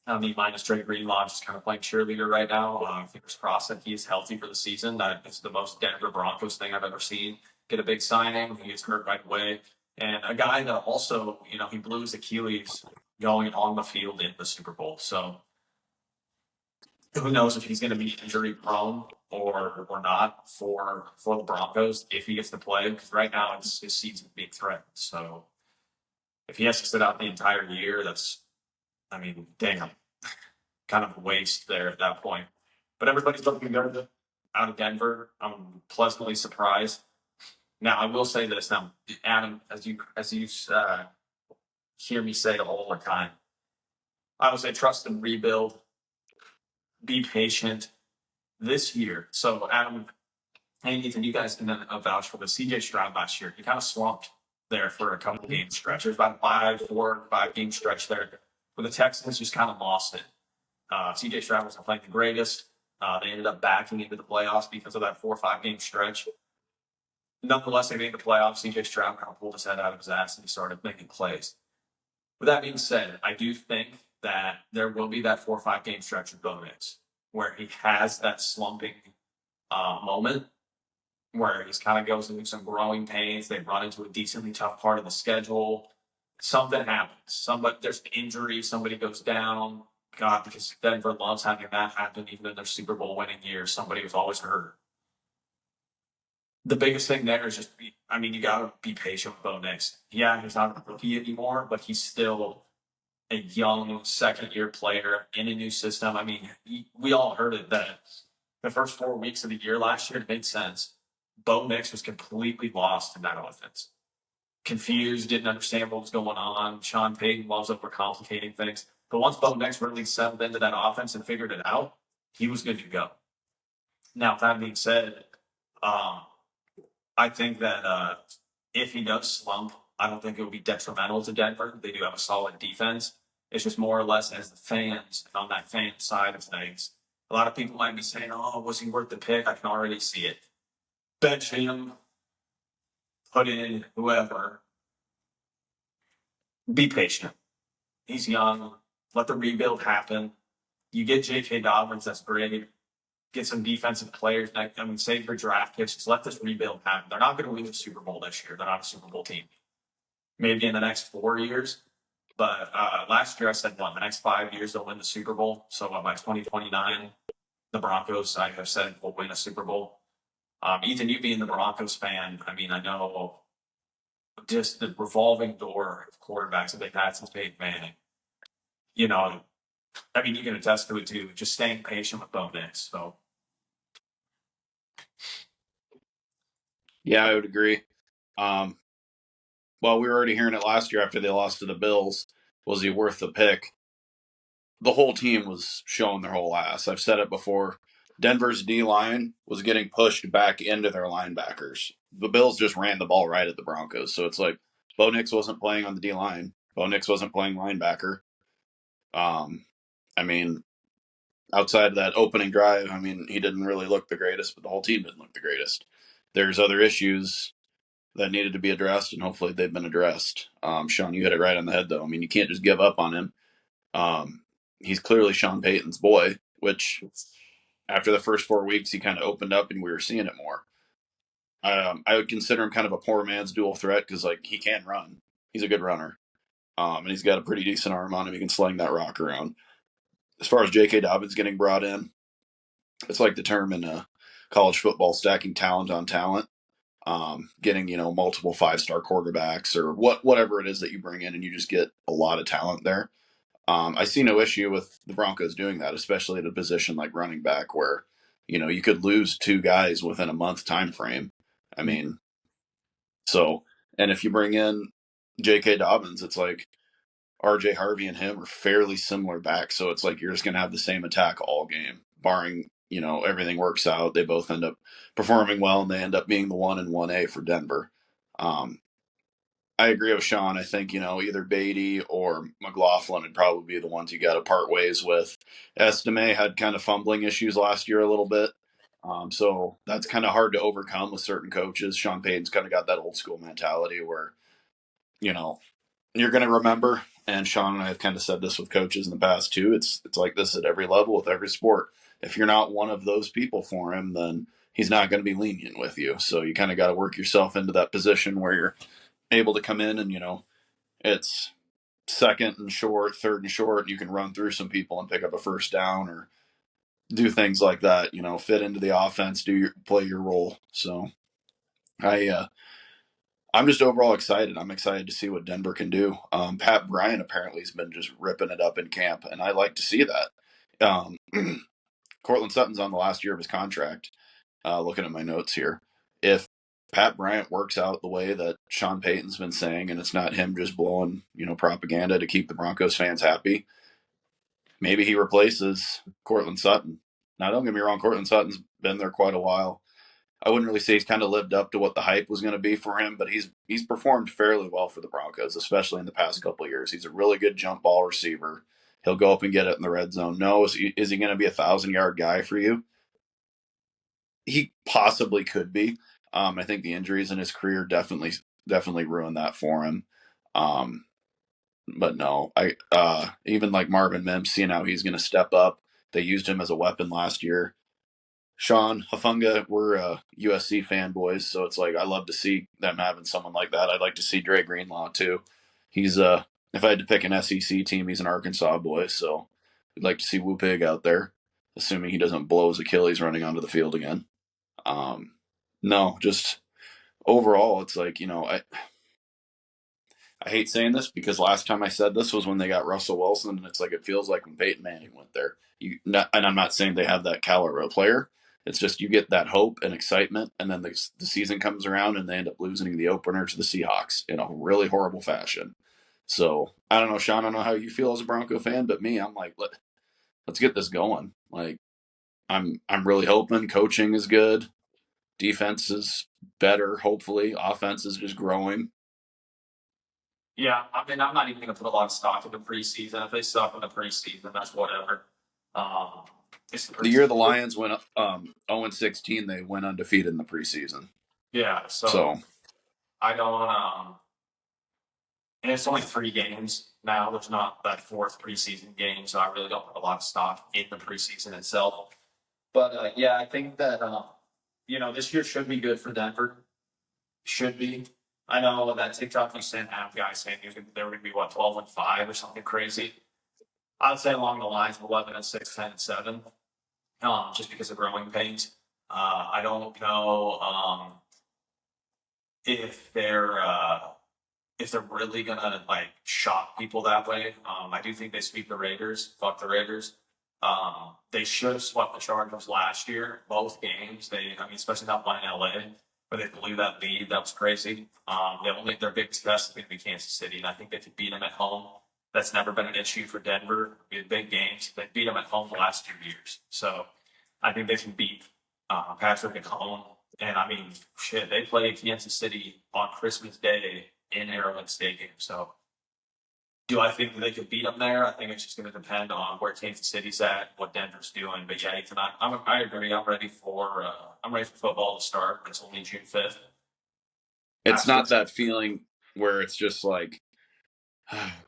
I mean, minus Trey Greenlaw, just kind of playing cheerleader right now. Fingers crossed that he is healthy for the season. That is the most Denver Broncos thing I've ever seen. Get a big signing. He gets hurt right away. And a guy that also, he blew his Achilles going on the field in the Super Bowl. So who knows if he's going to be injury prone or not for the Broncos if he gets to play, because right now his season's being threatened. So if he has to sit out the entire year, damn, kind of a waste there at that point. But everybody's looking good out of Denver. I'm pleasantly surprised. Now I will say this. Now, Adam, as you hear me say all the time, I would say trust and rebuild. Be patient this year. So Adam and Ethan, you guys can vouch for the CJ Stroud last year. He kind of slumped there for a couple game stretch. There's about 5 game stretch there where the Texans just kind of lost it. CJ Stroud wasn't playing the greatest. They ended up backing into the playoffs because of that 4 or 5 game stretch. Nonetheless, they made the playoffs. CJ Stroud kind of pulled his head out of his ass and he started making plays. With that being said, I do think that there will be that 4 or 5 game stretch with Bo Nix where he has that slumping moment where he kind of goes into some growing pains. They run into a decently tough part of the schedule. Something happens. There's an injury. Somebody goes down. God, because Denver loves having that happen, even in their Super Bowl winning years. Somebody was always hurt. The biggest thing there is you got to be patient with Bo Nix. Yeah, he's not a rookie anymore, but he's still a young second-year player in a new system. I mean, we all heard it that the first 4 weeks of the year last year, it made sense. Bo Nix was completely lost in that offense. Confused, didn't understand what was going on. Sean Payton loves overcomplicating things. But once Bo Nix really settled into that offense and figured it out, he was good to go. Now, that being said, I think that if he does slump, I don't think it would be detrimental to Denver. They do have a solid defense. It's just more or less as the fans and on that fan side of things. A lot of people might be saying, "Oh, was he worth the pick?" I can already see it. Bench him, put in whoever. Be patient. He's young. Let the rebuild happen. You get J.K. Dobbins, that's great. Get some defensive players. I mean, save your draft picks. Just let this rebuild happen. They're not going to win the Super Bowl this year. They're not a Super Bowl team. Maybe in the next 4 years. But last year I said, the next 5 years they'll win the Super Bowl. So by 2029, the Broncos, I have said, will win a Super Bowl. Ethan, you being the Broncos fan, I mean, I know just the revolving door of quarterbacks that they've had since Peyton Manning. You know, I mean, you can attest to it too. Just staying patient with Bo Nix. So, Yeah, I would agree. Well, we were already hearing it last year after they lost to the Bills. Was he worth the pick? The whole team was showing their whole ass. I've said it before. Denver's D line was getting pushed back into their linebackers. The Bills just ran the ball right at the Broncos. So it's like Bo Nix wasn't playing on the D line. Bo Nix wasn't playing linebacker. I mean, outside of that opening drive, I mean, he didn't really look the greatest, but the whole team didn't look the greatest. There's other issues that needed to be addressed, and hopefully they've been addressed. Sean, you hit it right on the head, though. I mean, you can't just give up on him. He's clearly Sean Payton's boy, which after the first 4 weeks, he kind of opened up and we were seeing it more. I would consider him kind of a poor man's dual threat because, like, he can run. He's a good runner. And he's got a pretty decent arm on him. He can sling that rock around. As far as J.K. Dobbins getting brought in, it's like the term in college football, stacking talent on talent. Getting, multiple 5-star quarterbacks or whatever it is that you bring in, and you just get a lot of talent there. I see no issue with the Broncos doing that, especially at a position like running back where, you could lose 2 guys within a month time frame. I mean, and if you bring in J.K. Dobbins, it's like R.J. Harvey and him are fairly similar backs. So it's like you're just going to have the same attack all game, barring, everything works out. They both end up performing well and they end up being the 1 and 1A for Denver. I agree with Sean. I think, either Beatty or McLaughlin would probably be the ones you got to part ways with. Estime had kind of fumbling issues last year a little bit. So that's kind of hard to overcome with certain coaches. Sean Payton's kind of got that old school mentality where, you're going to remember. And Sean and I have kind of said this with coaches in the past too. It's like this at every level with every sport. If you're not one of those people for him, then he's not going to be lenient with you. So you kind of got to work yourself into that position where you're able to come in and, it's second and short, third and short, and you can run through some people and pick up a first down or do things like that, fit into the offense, play your role. So I'm just overall excited. I'm excited to see what Denver can do. Pat Bryant apparently has been just ripping it up in camp, and I like to see that. Cortland Sutton's on the last year of his contract. Looking at my notes here, if Pat Bryant works out the way that Sean Payton's been saying, and it's not him just blowing, propaganda to keep the Broncos fans happy, maybe he replaces Cortland Sutton. Now, don't get me wrong, Cortland Sutton's been there quite a while. I wouldn't really say he's kind of lived up to what the hype was going to be for him, but he's performed fairly well for the Broncos, especially in the past couple of years. He's a really good jump ball receiver. He'll go up and get it in the red zone. No, is he going to be a 1,000-yard guy for you? He possibly could be. I think the injuries in his career definitely ruined that for him. But no, even like Marvin Mims, seeing how he's going to step up. They used him as a weapon last year. Sean Hafunga, we're USC fanboys, so it's like I love to see them having someone like that. I'd like to see Dre Greenlaw too. He's if I had to pick an SEC team, he's an Arkansas boy, so we'd like to see Woo Pig out there, assuming he doesn't blow his Achilles running onto the field again. No, just overall, it's like I hate saying this because last time I said this was when they got Russell Wilson, and it's like it feels like when Peyton Manning went there. And I'm not saying they have that caliber of player. It's just you get that hope and excitement, and then the season comes around, and they end up losing the opener to the Seahawks in a really horrible fashion. So I don't know, Sean. I don't know how you feel as a Bronco fan, but me, I'm like, let's get this going. Like I'm really hoping coaching is good, defense is better, hopefully, offense is just growing. Yeah, I mean, I'm not even going to put a lot of stock in the preseason. If they suck in the preseason, that's whatever. It's the The year the preseason. Lions went 0-16, they went undefeated in the preseason. Yeah, so So I don't. And it's only 3 games now. There's not that fourth preseason game, so I really don't put a lot of stock in the preseason itself. But yeah, I think that this year should be good for Denver. Should be. I know that TikTok you sent out guys saying they were going to be 12-5 or something crazy. I'd say along the lines of 11-6, 10-7, just because of growing pains. I don't know if they're really gonna like shock people that way. I do think they sweep the Raiders. Fuck the Raiders. They should have swept the Chargers last year, both games. I mean, especially not one in LA, where they blew that lead. That was crazy. Their biggest test is going to be Kansas City, and I think they could beat them at home. That's never been an issue for Denver in big games. They beat them at home the last 2 years, so I think they can beat Patrick at home. And I mean, shit, they play Kansas City on Christmas Day in Arrowhead Stadium. So, do I think that they could beat them there? I think it's just going to depend on where Kansas City's at, what Denver's doing. But yeah, tonight, I agree. I'm ready for football to start. It's only June 5th. it's not that feeling where it's just like,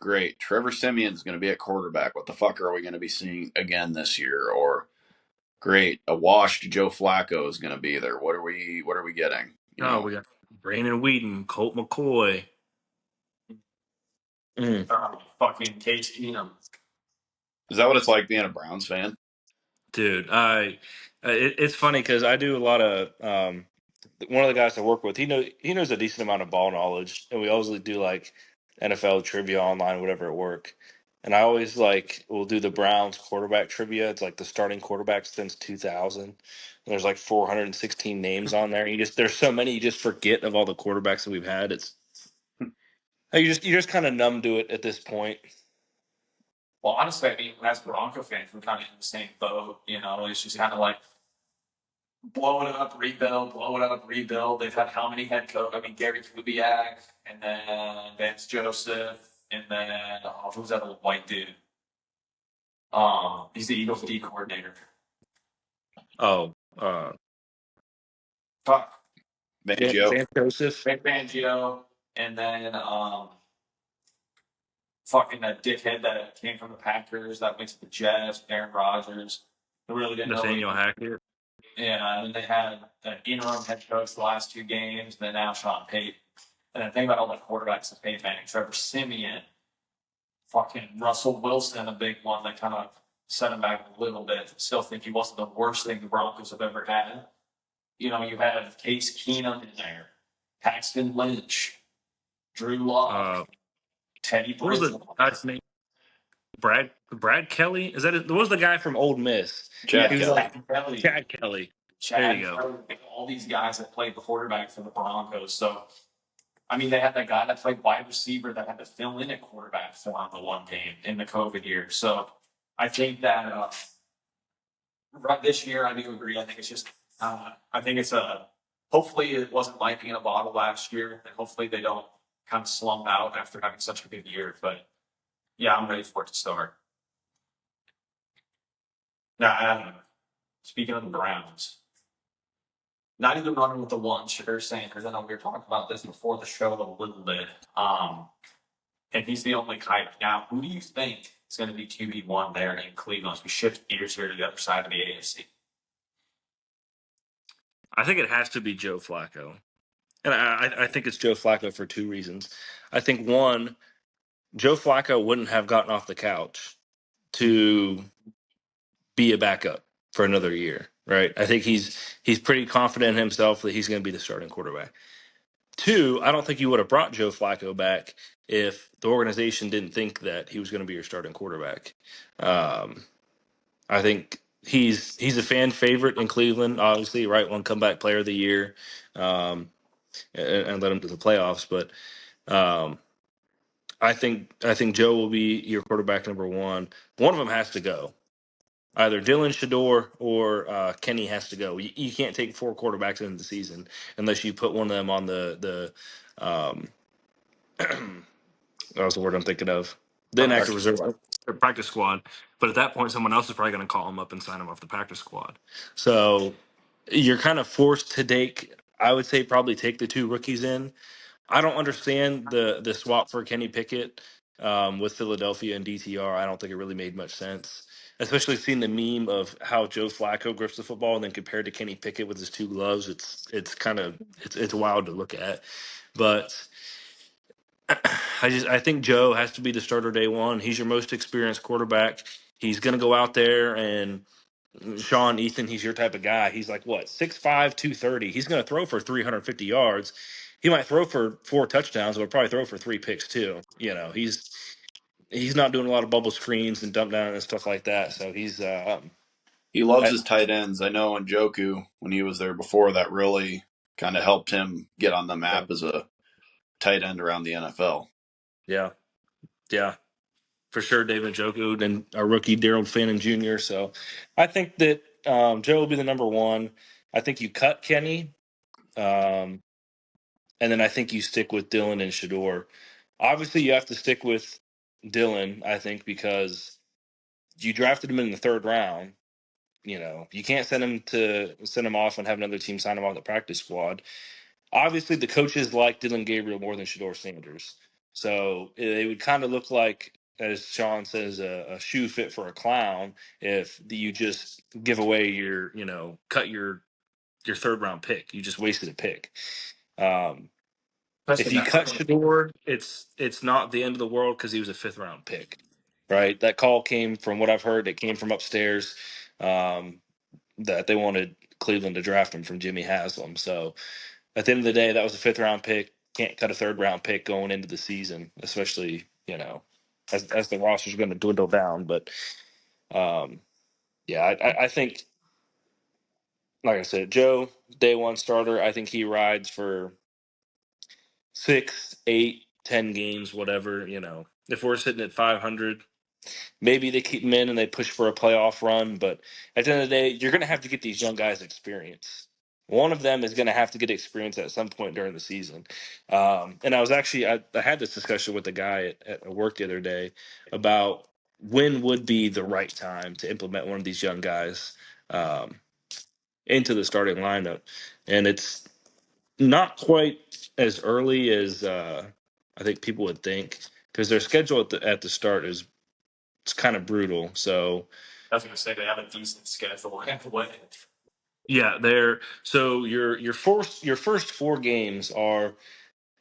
great, Trevor Simeon's going to be at quarterback. What the fuck are we going to be seeing again this year? Or great, a washed Joe Flacco is going to be there. What are we getting? You Oh, know, we got Brandon Whedon, Colt McCoy. Fucking Case Keenum. is that what it's like being a Browns fan? Dude, it's funny because I do a lot of one of the guys I work with. He knows a decent amount of ball knowledge, and we always do like NFL trivia online, whatever at work. And I always like we'll do the Browns quarterback trivia. It's like the starting quarterback since 2000. And there's like 416 names on there. There's so many you just forget of all the quarterbacks that we've had. It's you just kind of numb to it at this point. Well, honestly, I mean, as Bronco fans, we're kind of in the same boat. It's just kind of like blow it up, rebuild, blow it up, rebuild. They've had how many head coach? I mean, Gary Kubiak, and then Vance Joseph, and then who's that old white dude? He's the Eagles D coordinator. Oh, Fuck, Fangio. Van Joseph. Vic Fangio, and then fucking that dickhead that came from the Packers that went to the Jets, Aaron Rodgers. They really didn't know. Nathaniel Hackett. Yeah, and then they had an interim head coach the last 2 games, then now Sean Payton. And the thing about all the quarterbacks is Peyton Manning, Trevor Simeon, fucking Russell Wilson, a big one that kind of set him back a little bit. Still think he wasn't the worst thing the Broncos have ever had. You have Case Keenum in there, Paxton Lynch, Drew Lock, Teddy What was the Bridgewater. guy's name? Brad Kelly? Is that it? What was the guy from Old Miss? Chad He was Kelly. like Kelly, Chad Kelly. There Chad you go. Kelly, all these guys that played the quarterback for the Broncos. So, I mean, they had that guy that played wide receiver that had to fill in at quarterback for him the one game in the COVID year. So, I think that right this year, I do agree. I think it's just, I think it's hopefully it wasn't lightning in a bottle last year, and hopefully they don't kind of slump out after having such a good year. But yeah, I'm ready for it to start. Now, Adam, speaking of the Browns, not even running with the lunch, they're saying, because I know we were talking about this before the show a little bit. And he's the only type. Now, who do you think is going to be QB1 there in Cleveland as we shift gears here to the other side of the AFC? I think it has to be Joe Flacco. And I think it's Joe Flacco for two reasons. I think one, Joe Flacco wouldn't have gotten off the couch to be a backup for another year, right? I think he's pretty confident in himself that he's going to be the starting quarterback. Two, I don't think you would have brought Joe Flacco back if the organization didn't think that he was going to be your starting quarterback. Um, I think he's a fan favorite in Cleveland, obviously, right? One comeback player of the year, um, and led him to the playoffs. But um, I think Joe will be your quarterback number one. One of them has to go. Either Dylan Shador or Kenny has to go. You can't take four quarterbacks into the season unless you put one of them on the that was the word I'm thinking of. The inactive Practice reserve squad. or practice squad. But at that point, someone else is probably going to call him up and sign him off the practice squad. So you're kind of forced to take, I would say, probably take the two rookies in. I don't understand the swap for Kenny Pickett with Philadelphia and DTR. I don't think it really made much sense, especially seeing the meme of how Joe Flacco grips the football and then compared to Kenny Pickett with his two gloves. It's kind of it's wild to look at, but I think Joe has to be the starter day one. He's your most experienced quarterback. He's going to go out there and Sean Ethan, he's your type of guy. He's like what 6'5", 230. He's going to throw for 350 yards. He might throw for four touchdowns, but probably throw for three picks too. He's not doing a lot of bubble screens and dump down and stuff like that. So he's He loves I, his tight ends. I know Njoku, when he was there before, that really kind of helped him get on the yeah map as a tight end around the NFL. yeah yeah. For sure, David Njoku and our rookie Daryl Fannin Jr. So I think that Joe will be the number one. I think you cut Kenny, um, and then I think you stick with Dylan and Shador. Obviously, you have to stick with Dylan, I think, because you drafted him in the third round. You can't send him off and have another team sign him off the practice squad. Obviously, the coaches like Dylan Gabriel more than Shador Sanders. So it would kind of look like, as Sean says, a shoe fit for a clown if you just give away cut your third round pick. You just wasted a pick. Um, if Especially you cut that. Shador, it's not the end of the world because he was a fifth round pick, right? That call came from what I've heard. It came from upstairs um, that they wanted Cleveland to draft him from Jimmy Haslam. So at the end of the day, that was a fifth round pick. Can't cut a third round pick going into the season, especially as the roster's going to dwindle down. But um, yeah, I think, like I said, Joe, day one starter. I think he rides for 6, 8, 10 games, whatever. If we're sitting at 500, maybe they keep him in and they push for a playoff run. But at the end of the day, you're going to have to get these young guys experience. One of them is going to have to get experience at some point during the season. And I had this discussion with a guy at work the other day about when would be the right time to implement one of these young guys um, into the starting lineup. And it's not quite as early as I think people would think because their schedule at the start is it's kind of brutal. So I was going to say they have a decent schedule. What? yeah, your first four games are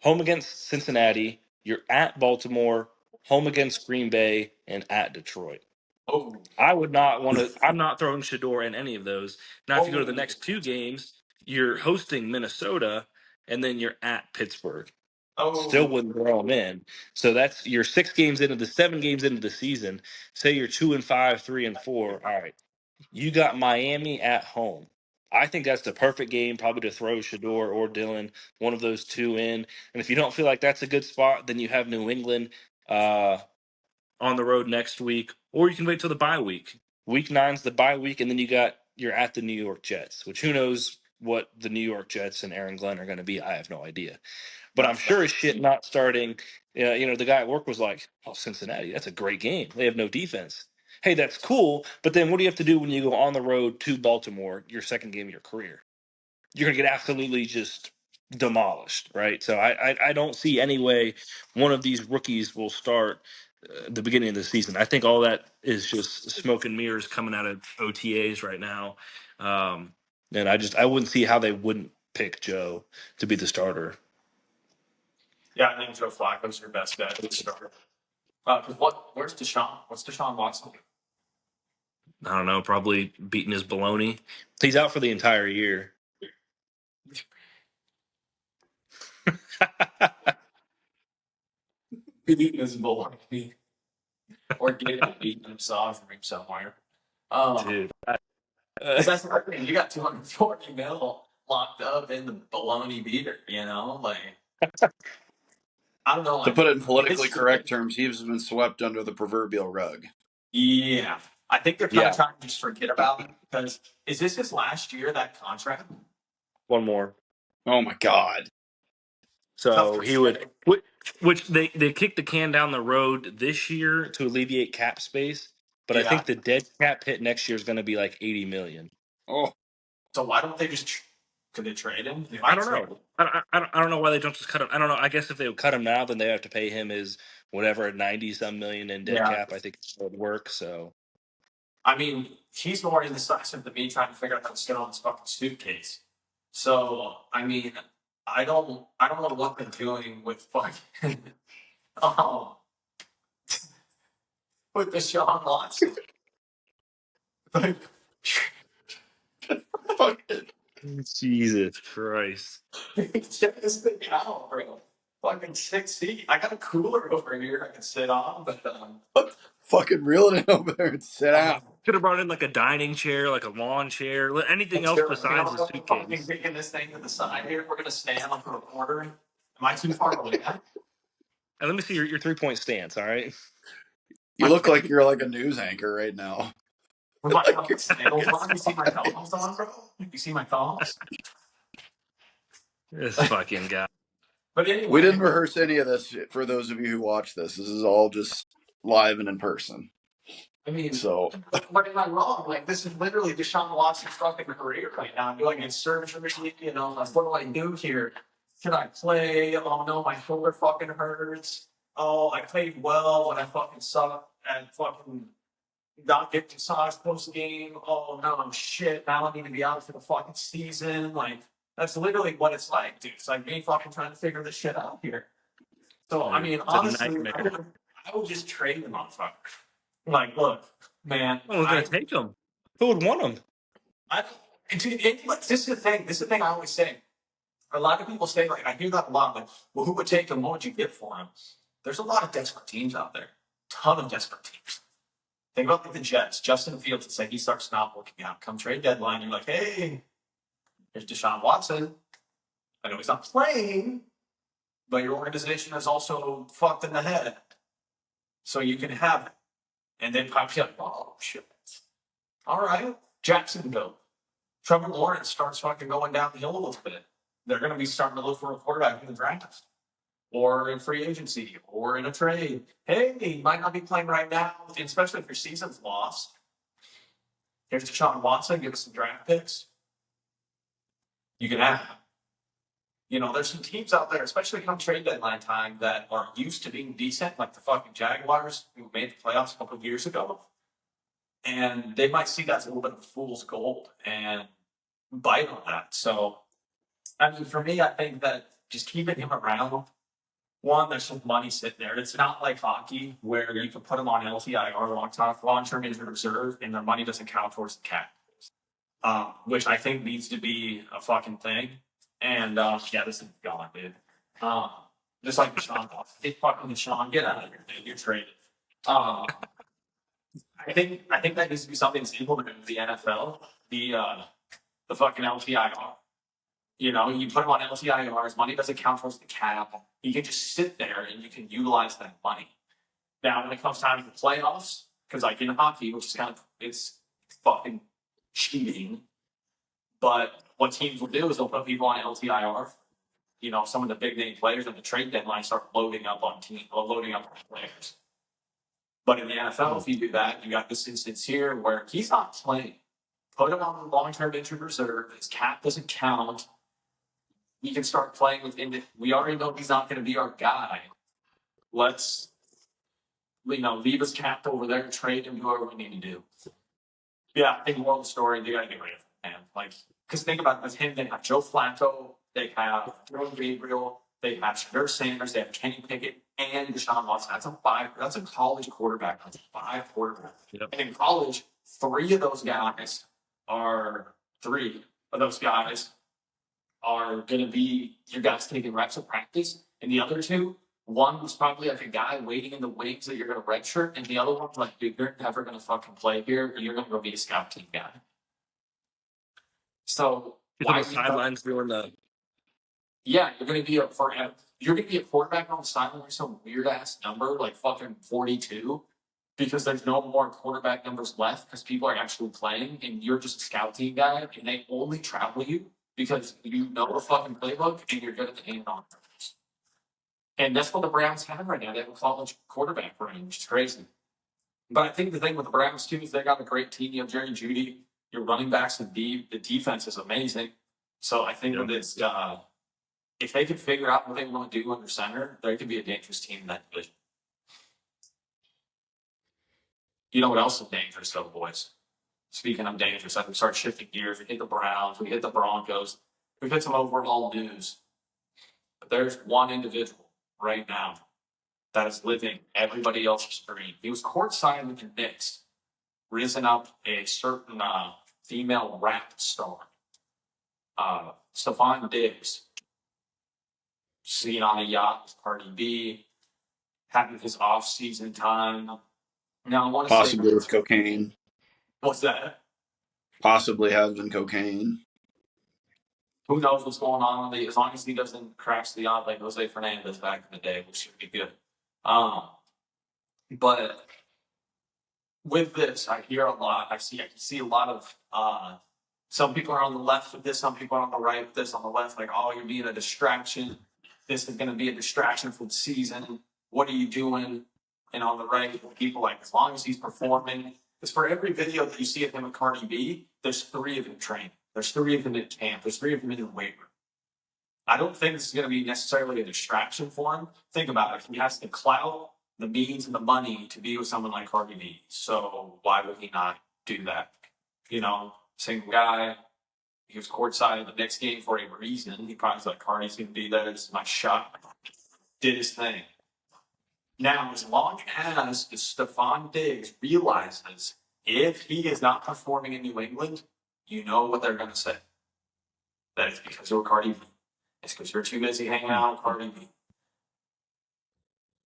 home against Cincinnati, you're at Baltimore, home against Green Bay, and at Detroit. Oh, I would not want to. I'm not throwing Shador in any of those. Now, if you go to the oh, next two games, you're hosting Minnesota, and then you're at Pittsburgh. Still oh. wouldn't throw them in. So that's your 6 games into the 7 games into the season. Say you're 2-5, 3-4. All right, you got Miami at home. I think that's the perfect game, probably to throw Shador or Dylan, one of those two in. And if you don't feel like that's a good spot, then you have New England uh, on the road next week, or you can wait till the bye week. Week nine's the bye week, and then you're at the New York Jets, which who knows what the New York Jets and Aaron Glenn are going to be. I have no idea. But I'm That's sure as shit not starting. The guy at work was like, "Oh, Cincinnati, that's a great game. They have no defense." Hey, that's cool. But then what do you have to do when you go on the road to Baltimore, your second game of your career? You're gonna get absolutely just demolished, right? So I don't see any way one of these rookies will start the beginning of the season. I think all that is just smoke and mirrors coming out of OTAs right now. Um, and I wouldn't see how they wouldn't pick Joe to be the starter. Yeah, I think Joe Flacco's your best bet to start. Where's Deshaun? What's Deshaun Watson? I don't know, probably beating his baloney. He's out for the entire year. Beating his baloney. Or getting beaten himself from somewhere. Dude. Because that's the thing. You got 240 mil locked up in the baloney beater, you know? Like, I don't know. To Like, put it in politically it's correct terms, he's been swept under the proverbial rug. yeah. I think they're kind of Yeah. trying to just forget about it because is this his last year, that contract? One more. Oh my God. Tough So to he say. would, which they kicked the can down the road this year to alleviate cap space. But I Yeah. think the dead cap hit next year is going to be like 80 million. Oh, So why don't they just could they trade him? They I might don't trade know. I don't know why they don't just cut him. I don't know. I guess if they would cut him now, then they have to pay him his whatever 90 some million in dead Yeah. cap. I think it would work. So I mean, he's more indecisive than me trying to figure out how to sit on this fucking suitcase. So I mean, I don't know what they're doing with fucking um with Deshaun Watson. Like, fucking Jesus Christ. check this thing out, bro. Fucking 6 feet. I got a cooler over here I can sit on, but fucking reel it over there and sit down. Could have brought in like a dining chair, like a lawn chair, anything else sure, you know, besides the I'm fucking suitcase. taking this thing to the side here. We're gonna stand on the corner. Am I too far away? And let me see your 3-point stance. All right. You look like you're like a news anchor right now. With my Like fucking sandals on. You see my thumbs on, bro? You see my thumbs? This fucking guy. But we didn't anyway, rehearse any of this for those of you who watch this. This is all just live and in person. I mean, So what am I wrong? Like, this is literally Deshaun Watson's fucking career right now. I'm doing in surgery, you know, like, what do I do here? Can I play? Oh no, my shoulder fucking hurts. Oh, I played well, but I fucking suck at fucking not getting size post game. Oh no, shit. Now I need to be out for the fucking season. Like, that's literally what it's like, dude. It's like me fucking trying to figure this shit out here. So, I mean, It's a honestly, nightmare. I would just trade the motherfucker. Like, look, man, No one's gonna take him. Who would want him? I, this is the thing. This is the thing I always say. A lot of people say, like, I hear that a lot. Like, well, who would take him? What would you get for him? There's a lot of desperate teams out there. Ton of desperate teams. Think about like the Jets. Justin Fields, it's like he starts not working out. Come trade deadline, you're like, hey, here's Deshaun Watson. I know he's not playing, but your organization is also fucked in the head. So you can have it. And then probably like, oh, shit. All right. Jacksonville. Trevor Lawrence starts fucking going downhill a little bit. They're going to be starting to look for a quarterback in the draft or in free agency or in a trade. Hey, he might not be playing right now, especially if your season's lost. Here's Deshaun Watson, give us some draft picks. You can have. You know, there's some teams out there, especially come trade deadline time, that are used to being decent, like the fucking Jaguars who made the playoffs a couple of years ago. And they might see that as a little bit of fool's gold and bite on that. So, I mean, for me, I think that just keeping him around, one, there's some money sitting there. It's not like hockey where you can put him on LTIR, long-term injured reserve, and their money doesn't count towards the cap, which I think needs to be a fucking thing. And yeah, this is gone, dude. Just like Deshaun Watson. Hey, fucking Deshaun, get out of here, dude. You're traded. I think that needs to be something that's implemented in the NFL. The fucking LTIR. You know, you put him on LTIRs, money doesn't count towards the cap. You can just sit there and you can utilize that money. Now, when it comes time for the playoffs, because like in hockey, which is kind of it's fucking cheating. But what teams will do is they'll put people on LTIR. You know, some of the big name players at the trade deadline start loading up on loading up on players. But in the NFL, if you do that, you got this instance here where he's not playing. Put him on long-term injured reserve. His cap doesn't count. He can start playing with. We already know he's not going to be our guy. Let's, leave his cap over there, trade him, do whatever we need to do. Yeah, I think moral of the story, they got to get rid of him, man. Like, because think about it, with him, they have Joe Flacco, they have Jordan Gabriel, they have Shadur Sanders, they have Kenny Pickett, and Deshaun Watson. That's a college quarterback. That's 5 quarterbacks. Yep. And in college, three of those guys are going to be your guys taking reps of practice, and the other two, one was probably like a guy waiting in the wings that you're going to redshirt, and the other one's like, dude, you're never going to fucking play here. You're going to go be a scout team guy. So He's on why the sidelines doing the. yeah, you're going to be you're going to be a quarterback on the sideline with some weird ass number like fucking 42 because there's no more quarterback numbers left because people are actually playing and you're just a scout team guy and they only travel you because you know the fucking playbook and you're good at the hand on things. And that's what the Browns have right now. They have a college quarterback range. It's crazy. But I think the thing with the Browns too is they got a great team. You have Jerry Judy, your running backs and deep. The defense is amazing. So I think with this, if they can figure out what they want to do under center, they could be a dangerous team in that division. You know what else is dangerous, though, boys? Speaking of dangerous, I can start shifting gears. We hit the Browns, we hit the Broncos, we've hit some overall news. But there's one individual right now that is living everybody else's dream. He was courtside with the Knicks, risen up a certain female rap star, Stephon Diggs, seen on a yacht with Cardi B, having his off-season time. Now I want to Possibly with cocaine. What's that? Possibly having cocaine. Who knows what's going on? As long as he doesn't crash the yacht like Jose Fernandez back in the day, which should be good. But with this, I hear a lot. I see a lot of some people are on the left with this, some people are on the right with this. On the left, like, oh, you're being a distraction. This is going to be a distraction for the season. What are you doing? And on the right, people like, as long as he's performing, because for every video that you see of him with Cardi B, there's 3 of him training. There's 3 of them in camp. There's 3 of them in the weight room. I don't think this is going to be necessarily a distraction for him. Think about it. He has the clout, the means, and the money to be with someone like Cardi B. So why would he not do that? You know, same guy. He was courtside in the next game for a reason. He probably was like, Cardi's going to be there. This is my shot. Did his thing. Now, as long as Stephon Diggs realizes if he is not performing in New England, you know what they're going to say. That it's because you're Cardi B. It's because you're too busy hanging out with Cardi B.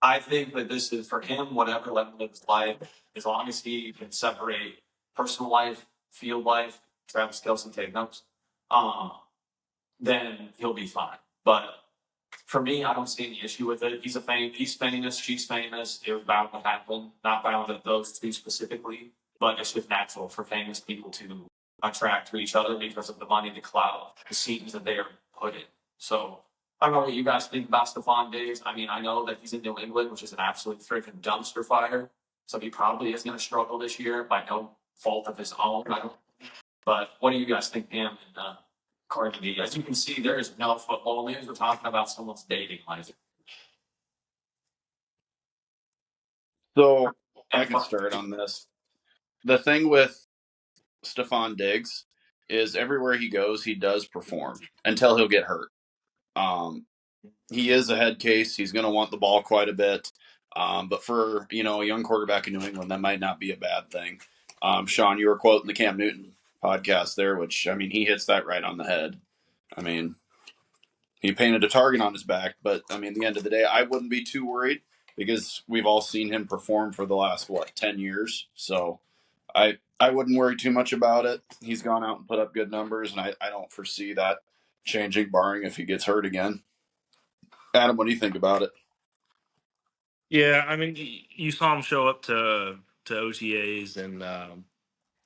I think that this is for him, whatever level of his life, as long as he can separate personal life, field life, Travis Kelce take notes, then he'll be fine. But for me, I don't see any issue with it. He's famous, she's famous. It was bound to happen. Not bound to those two specifically, but it's just natural for famous people to attract to each other because of the money, the clout, the scenes that they are put in. So I don't know what you guys think about Stephon Diggs. I mean, I know that he's in New England, which is an absolute freaking dumpster fire. So he probably is going to struggle this year by no fault of his own. But what do you guys think him and Cardi B? As you can see, there is no football news. We're talking about someone's dating life. So I can start on this. The thing with Stephon Diggs is everywhere he goes, he does perform until he'll get hurt. He is a head case. He's going to want the ball quite a bit. But for, a young quarterback in New England, that might not be a bad thing. Sean, you were quoting the Cam Newton podcast there, which, he hits that right on the head. He painted a target on his back, but, at the end of the day, I wouldn't be too worried because we've all seen him perform for the last, 10 years. So I wouldn't worry too much about it. He's gone out and put up good numbers, and I don't foresee that changing, barring if he gets hurt again. Adam, what do you think about it? Yeah, you saw him show up to OTAs, and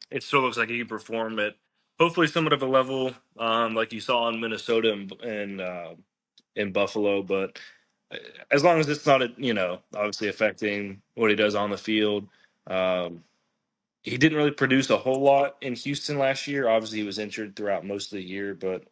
it still looks like he can perform at hopefully somewhat of a level like you saw in Minnesota and in Buffalo. But as long as it's not, obviously affecting what he does on the field. He didn't really produce a whole lot in Houston last year. Obviously, he was injured throughout most of the year, but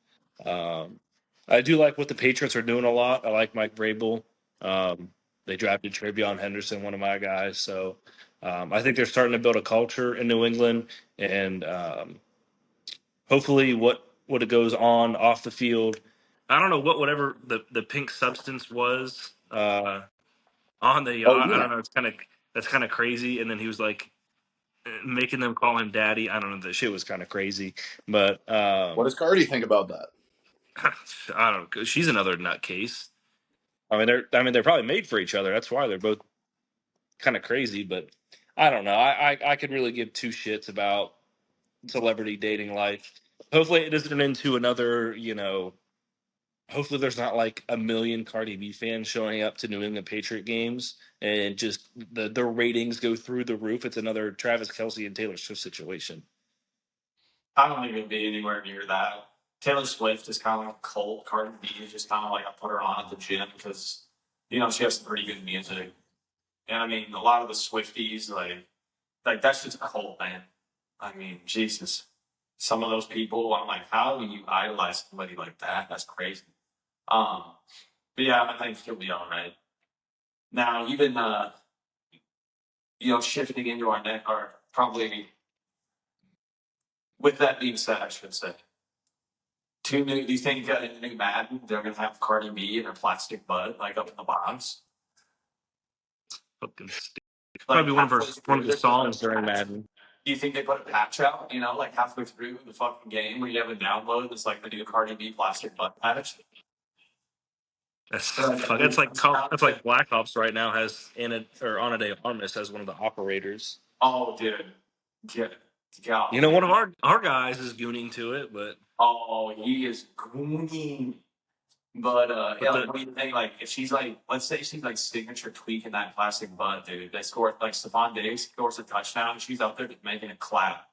I do like what the Patriots are doing a lot. I like Mike Vrabel. They drafted Travion Henderson, one of my guys. So I think they're starting to build a culture in New England, and hopefully, what it goes on off the field. I don't know whatever the pink substance was on the Oh, yacht. I yeah. don't know. That's kind of crazy. And then he was like making them call him daddy. I don't know. The shit was kind of crazy, but What does Cardi think about that? I don't know. She's another nutcase. They're probably made for each other. That's why they're both kind of crazy. But I don't know. I could really give two shits about celebrity dating life. Hopefully, it doesn't turn into another. Hopefully, there's not like a million Cardi B fans showing up to New England Patriot games and just the ratings go through the roof. It's another Travis Kelce and Taylor Swift situation. I don't even be anywhere near that. Taylor Swift is kind of like a cult. Cardi B is just kind of like I put her on at the gym because she has some pretty good music. And I mean, a lot of the Swifties like that's just a cult, man. I mean, Jesus, some of those people, I'm like, how do you idolize somebody like that? That's crazy. Um, but yeah, I think he'll be all right. Now, even shifting into our neck, or probably with that being said, I should say. Do you think in the new Madden they're gonna have Cardi B and her plastic butt like up in the box? Fucking stupid. Like Probably halfway one through, of the they put a songs during patch. Madden. Do you think they put a patch out? Like halfway through the fucking game where you have a download that's like the new Cardi B plastic butt patch. That's like Black Ops right now has Ana de Armas as one of the operators. Oh, dude, get One of our guys is gooning to it, but he is gooning. But yeah, like, what do you think? Like, if she's like, let's say she's like signature tweaking that plastic butt, dude. They score like Stephon Diggs scores a touchdown. She's out there just making it clap.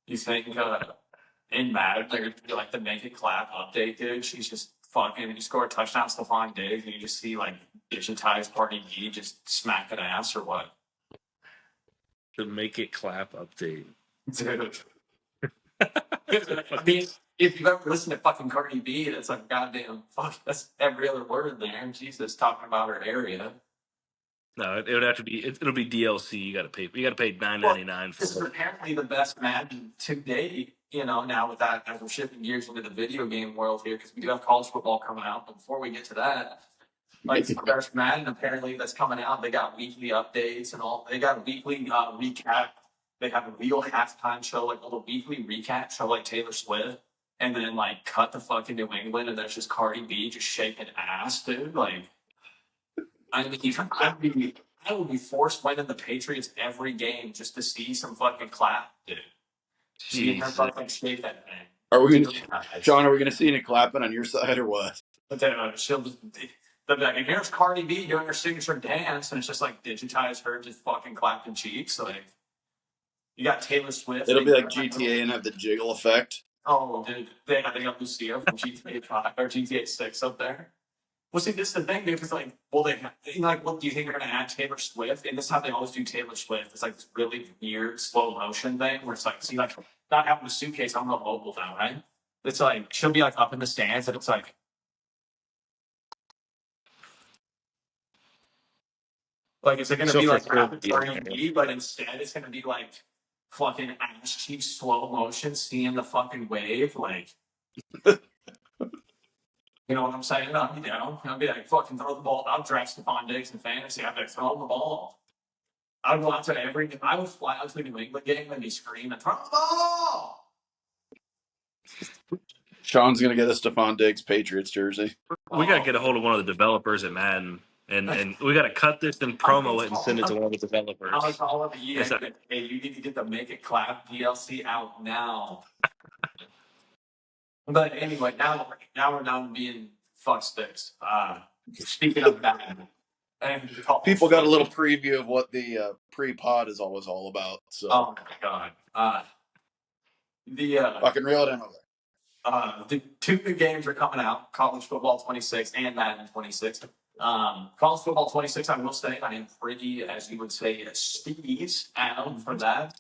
You think in Madden they're gonna do like the make it clap update, dude? She's just fucking. You score a touchdown, Stephon Diggs, and you just see like digitized Cardi B just smacking ass or what? the make it clap update. Dude. I mean, if you've ever listened to fucking Cardi B, that's like goddamn fuck. That's every other word there. Jesus talking about her area. No, it would have to be. It'll be DLC. You got to pay. You got to pay $9.99 for This is it. apparently the best Madden to date. Now with that, as we're shifting gears into the video game world here, because we do have college football coming out. But before we get to that, like the best Madden apparently that's coming out, they got weekly updates and all. They got a weekly recap. They have a real halftime show, like a little weekly recap show, like Taylor Swift, and then like cut the fucking New England, and there's just Cardi B just shaking ass, dude. Like, I mean, I would be forced winning the Patriots every game just to see some fucking clap, dude. Seeing her fucking shake that thing. Are we gonna, Sean? Are we going to see any clapping on your side or what? But then she'll just. They'll be like, and here's Cardi B doing her signature dance, and it's just like digitized her just fucking clapping cheeks. Like, you got Taylor Swift. It'll be like GTA and have the jiggle effect. Oh, dude, they got Lucia from GTA 5 or GTA 6 up there. Well, see, this is the thing, dude. Because what do you think they're gonna add Taylor Swift? And this is how they always do Taylor Swift. It's like this really weird slow motion thing where it's like, see, like not having a suitcase on the mobile now, right? It's like she'll be like up in the stands, and it's like. Like, is it going to be like rapid R&B, but instead it's going to be like fucking ass cheek slow motion, seeing the fucking wave? Like, you know what I'm saying? I'll be down. I'll be like, fucking throw the ball. I'll draft Stephon Diggs in fantasy. I'll be like, throw the ball. I would fly out to the New England game and be screaming, throw the ball! Sean's going to get a Stephon Diggs Patriots jersey. We got to get a hold of one of the developers at Madden. And we got to cut this and promo it and send it to one of the developers. I was all of the year. Hey, you need to get the Make It Clap DLC out now. But anyway, now we're down to being fuck sticks. Speaking of that, people got a little preview of what the pre-pod is always all about. So, oh my god, fucking reel it in over there. The two new games are coming out: College Football 26 and Madden 26. College Football 26, I will say, I am pretty, as you would say, steez Adam for that.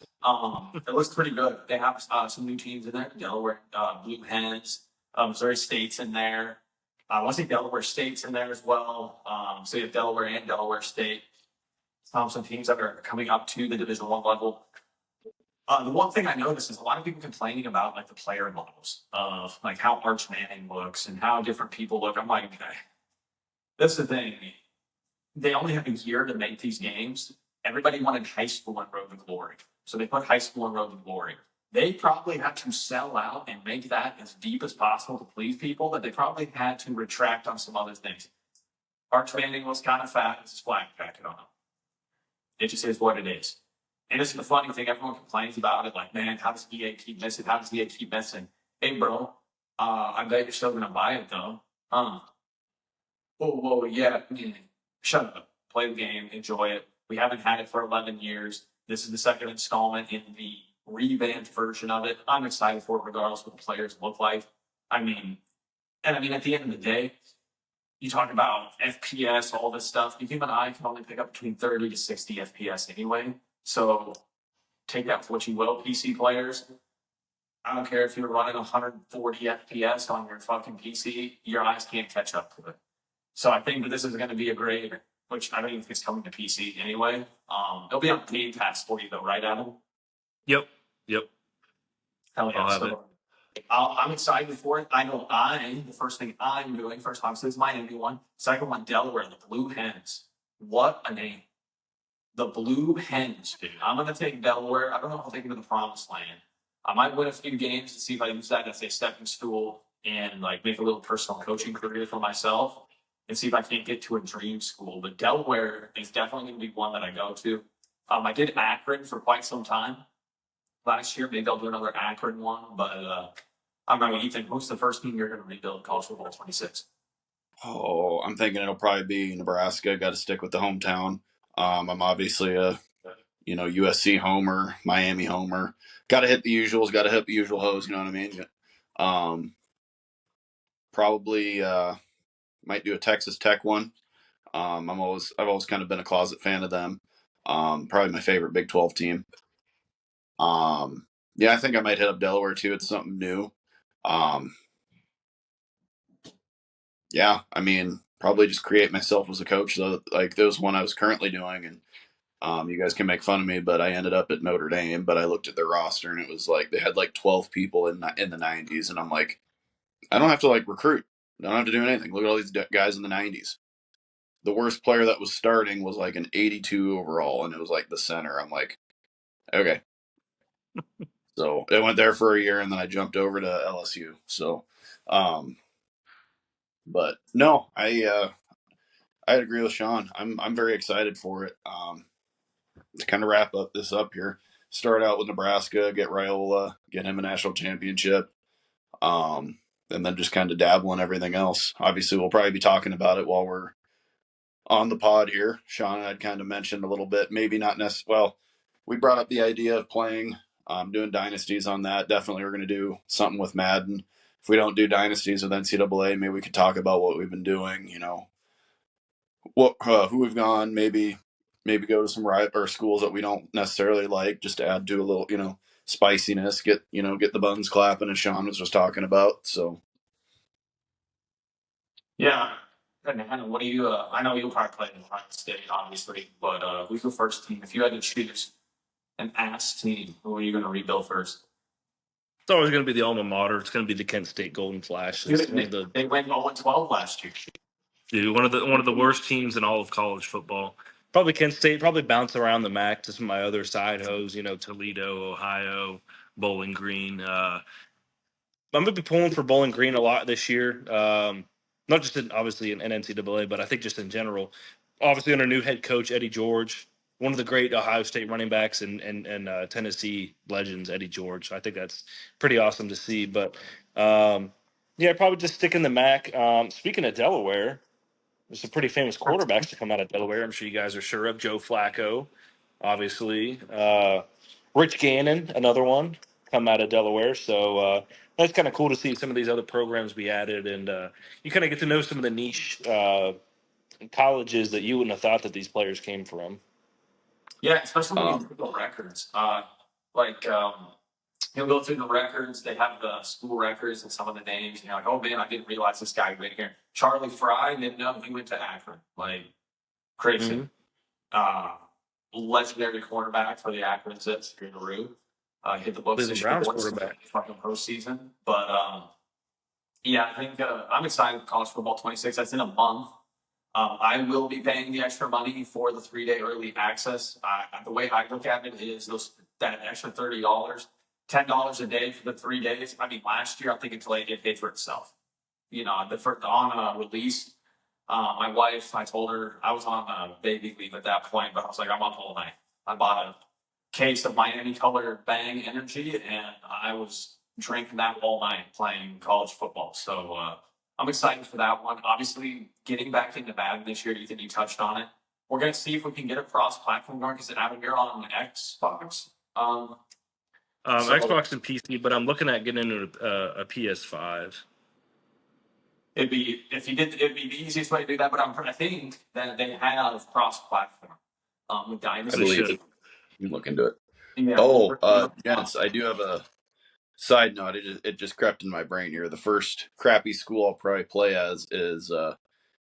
It looks pretty good. They have some new teams in there. Delaware, Blue Hens, Missouri State's in there. I want to say Delaware State's in there as well. So you have Delaware and Delaware State. Some teams that are coming up to the Division I level. The one thing I noticed is a lot of people complaining about like the player models of like how Arch Manning looks and how different people look. I'm like, that's the thing. They only have a year to make these games. Everybody wanted high school and Road to Glory. So they put high school and Road to Glory. they probably had to sell out and make that as deep as possible to please people, that they probably had to retract on some other things. Arch Manning was kind of fat, this is flag packet on him. It just is what it is. And this is the funny thing, everyone complains about it, like, man, how does EA keep missing? How does EA keep missing? Hey, bro, I bet you're still gonna buy it though. Whoa, yeah. Shut up. Play the game, enjoy it. We haven't had it for 11 years. This is the second installment in the revamped version of it. I'm excited for it regardless of what the players look like. I mean, at the end of the day, you talk about FPS, all this stuff. The human eye can only pick up between 30 to 60 FPS anyway. So take that for what you will, PC players. I don't care if you're running 140 FPS on your fucking PC, your eyes can't catch up to it. So I think that this is going to be a great, which I don't even think it's coming to PC anyway. It'll be on Game Pass for you though, right, Adam? Yep. Hell yeah! I'll have So I'm excited for it. I know the first thing I'm doing, first obviously is my Miami one. Second one, Delaware, the Blue Hens. What a name. The Blue Hens, dude. I'm going to take Delaware. I don't know if I'll take it to the promised land. I might win a few games and see if I use that as a stepping stool and like make a little personal coaching career for myself and see if I can't get to a dream school. But Delaware is definitely going to be one that I go to. I did Akron for quite some time last year. Maybe I'll do another Akron one. But I'm going to Ethan, who's the first team you're going to rebuild college football 26? Oh, I'm thinking it'll probably be Nebraska. Got to stick with the hometown. I'm obviously a USC homer, Miami homer. Got to hit the usuals. Got to hit the usual hoes. You know what I mean? Probably might do a Texas Tech one. I've always kind of been a closet fan of them. Probably my favorite Big 12 team. Yeah, I think I might hit up Delaware too. It's something new. Yeah, I mean, probably just create myself as a coach. Though, like there was one I was currently doing, and you guys can make fun of me, but I ended up at Notre Dame. But I looked at their roster, and it was like they had like 12 people in the 90s, and I'm like, I don't have to like recruit. I don't have to do anything. Look at all these guys in the 90s. The worst player that was starting was like an 82 overall, and it was like the center. I'm like, okay. So it went there for a year, and then I jumped over to LSU. So, but no, I agree with Sean. I'm very excited for it. To kind of wrap this up here, start out with Nebraska, get Raiola, get him a national championship, and then just kind of dabble in everything else. Obviously, we'll probably be talking about it while we're on the pod here. Sean and I'd kind of mentioned a little bit, maybe not necessarily. Well, we brought up the idea of playing, doing dynasties on that. Definitely, we're going to do something with Madden. If we don't do dynasties with NCAA, maybe we could talk about what we've been doing. What who we've gone, maybe go to some or schools that we don't necessarily like, just to add to a little spiciness. Get the buns clapping, as Sean was just talking about. So Yeah. And Hannah, what do you? I know you'll probably play in Ohio State, obviously, but who's your first team? If you had to choose an ass team, who are you going to rebuild first? It's always going to be the alma mater. It's going to be the Kent State Golden Flashes. They went 0-12 last year. Dude, one of the worst teams in all of college football. Probably Kent State. Probably bounce around the MAC to some of my other side hoes. Toledo, Ohio, Bowling Green. I'm going to be pulling for Bowling Green a lot this year. Not just obviously in NCAA, but I think just in general. Obviously under new head coach Eddie George, one of the great Ohio State running backs and Tennessee legends, Eddie George. I think that's pretty awesome to see. But yeah, probably just stick in the MAC. Speaking of Delaware, there's some pretty famous quarterbacks to come out of Delaware. I'm sure you guys are sure of. Joe Flacco, obviously. Rich Gannon, another one, come out of Delaware. So that's kind of cool to see some of these other programs be added. And you kind of get to know some of the niche colleges that you wouldn't have thought that these players came from. Yeah, especially when you look at the records. You'll go through the records. They have the school records and some of the names. And you're like, oh man, I didn't realize this guy went here. Charlie Fry, didn't know he went to Akron. Like crazy. Legendary cornerback for the Akron Zips, Guru. Hit the books Cleveland this Browns year. quarterback. Fucking postseason. But yeah, I think I'm excited for college football 26. That's in a month. I will be paying the extra money for the 3-day early access. The way I look at it is that extra $30 $10 a day for the 3 days. I mean, last year I think it paid for itself. You know, the first on release, my wife, I told her I was on baby leave at that point, but I was like, I'm up all night. I bought a case of Miami Color Bang Energy, and I was drinking that all night playing college football. So I'm excited for that one. Obviously, getting back into Madden this year, Ethan, you touched on it. We're going to see if we can get a cross-platform going because Adam, you're on Xbox. So Xbox and PC, but I'm looking at getting into a PS5. it'd be it'd be the easiest way to do that. But I think that they have cross-platform with I They Dynasty. believe should. it. You can look into it. Yeah, Oh, we're gents, I do have a side note. It just crept in my brain here. The first crappy school I'll probably play as is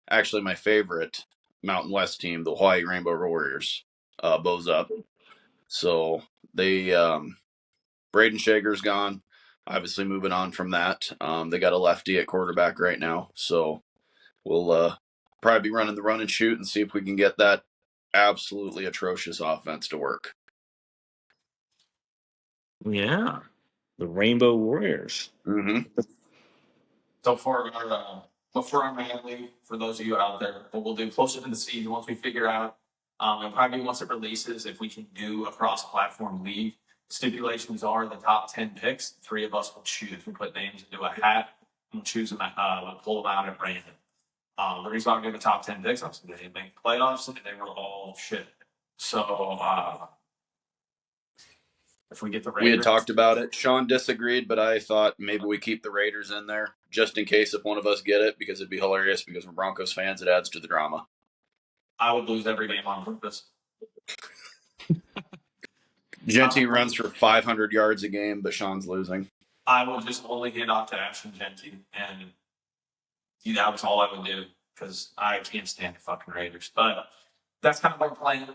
actually my favorite Mountain West team, the Hawaii Rainbow Warriors. Bows up. So they Braden Shager's gone. Obviously, moving on from that. They got a lefty at quarterback right now, so we'll probably be running the run and shoot and see if we can get that absolutely atrocious offense to work. Yeah, the Rainbow Warriors. Mm-hmm. So for our man league, for those of you out there, what we'll do closer to the season once we figure out, and probably once it releases, if we can do a cross-platform league, stipulations are the top 10 picks. Three of us will choose. We put names into a hat and we'll choose them. We'll pull them out at random. The reason why I'm doing the top 10 picks, obviously they didn't make playoffs and they were all shit. So if we get the We had Raiders, talked about it. Sean disagreed, but I thought maybe we keep the Raiders in there just in case if one of us get it, because it'd be hilarious because we're Broncos fans. It adds to the drama. I would lose every game on purpose. Genty runs for 500 yards a game, but Sean's losing. I will just only hand off to Ashton Genty, and that was all I would do because I can't stand the fucking Raiders. But that's kind of my plan.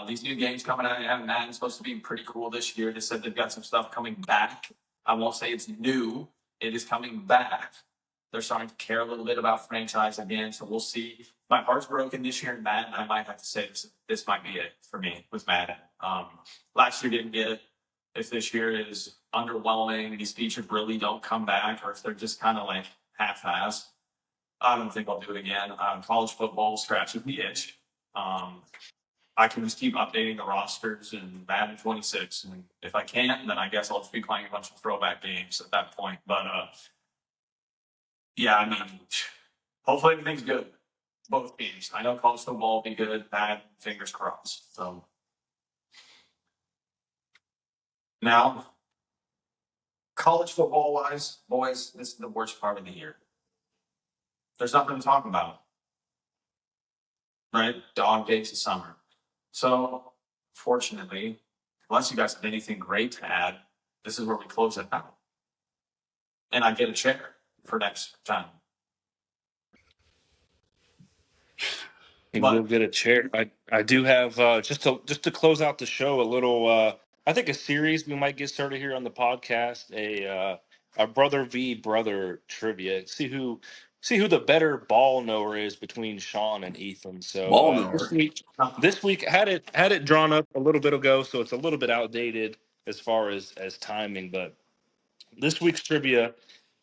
These new games coming out, and Madden's supposed to be pretty cool this year. They said they've got some stuff coming back. I won't say it's new; it is coming back. They're starting to care a little bit about franchise again, so we'll see. If my heart's broken this year in Madden, I might have to say this might be it for me with Madden. Last year didn't get it. If this year is underwhelming, these features really don't come back, or if they're just kind of like half-assed, I don't think I'll do it again. College football scratches the itch. I can just keep updating the rosters in Madden 26, and if I can't, then I guess I'll just be playing a bunch of throwback games at that point. But yeah, I mean, hopefully everything's good. Both teams. I know college football will be good. Bad, fingers crossed. So now, college football wise, boys, this is the worst part of the year. There's nothing to talk about, right? Dog days of summer. So, fortunately, unless you guys have anything great to add, this is where we close it out. And I get a chair for next time. Maybe we'll But get a chair. I do have just to close out the show a little. I think a series we might get started here on the podcast. A brother v brother trivia. See who the better ball knower is between Sean and Ethan. So Ball this knower. week this week had it drawn up a little bit ago, so it's a little bit outdated as far as timing. But this week's trivia,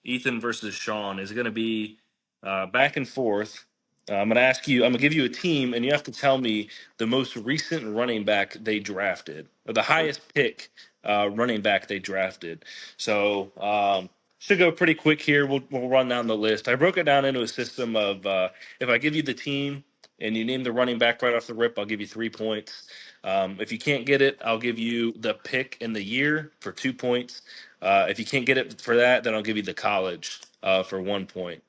Ethan versus Sean, is going to be back and forth. I'm going to ask you, I'm going to give you a team, and you have to tell me the most recent running back they drafted, or the highest pick running back they drafted. So, should go pretty quick here. We'll run down the list. I broke it down into a system of if I give you the team and you name the running back right off the rip, I'll give you 3 points. If you can't get it, I'll give you the pick and the year for 2 points. If you can't get it for that, then I'll give you the college for 1 point.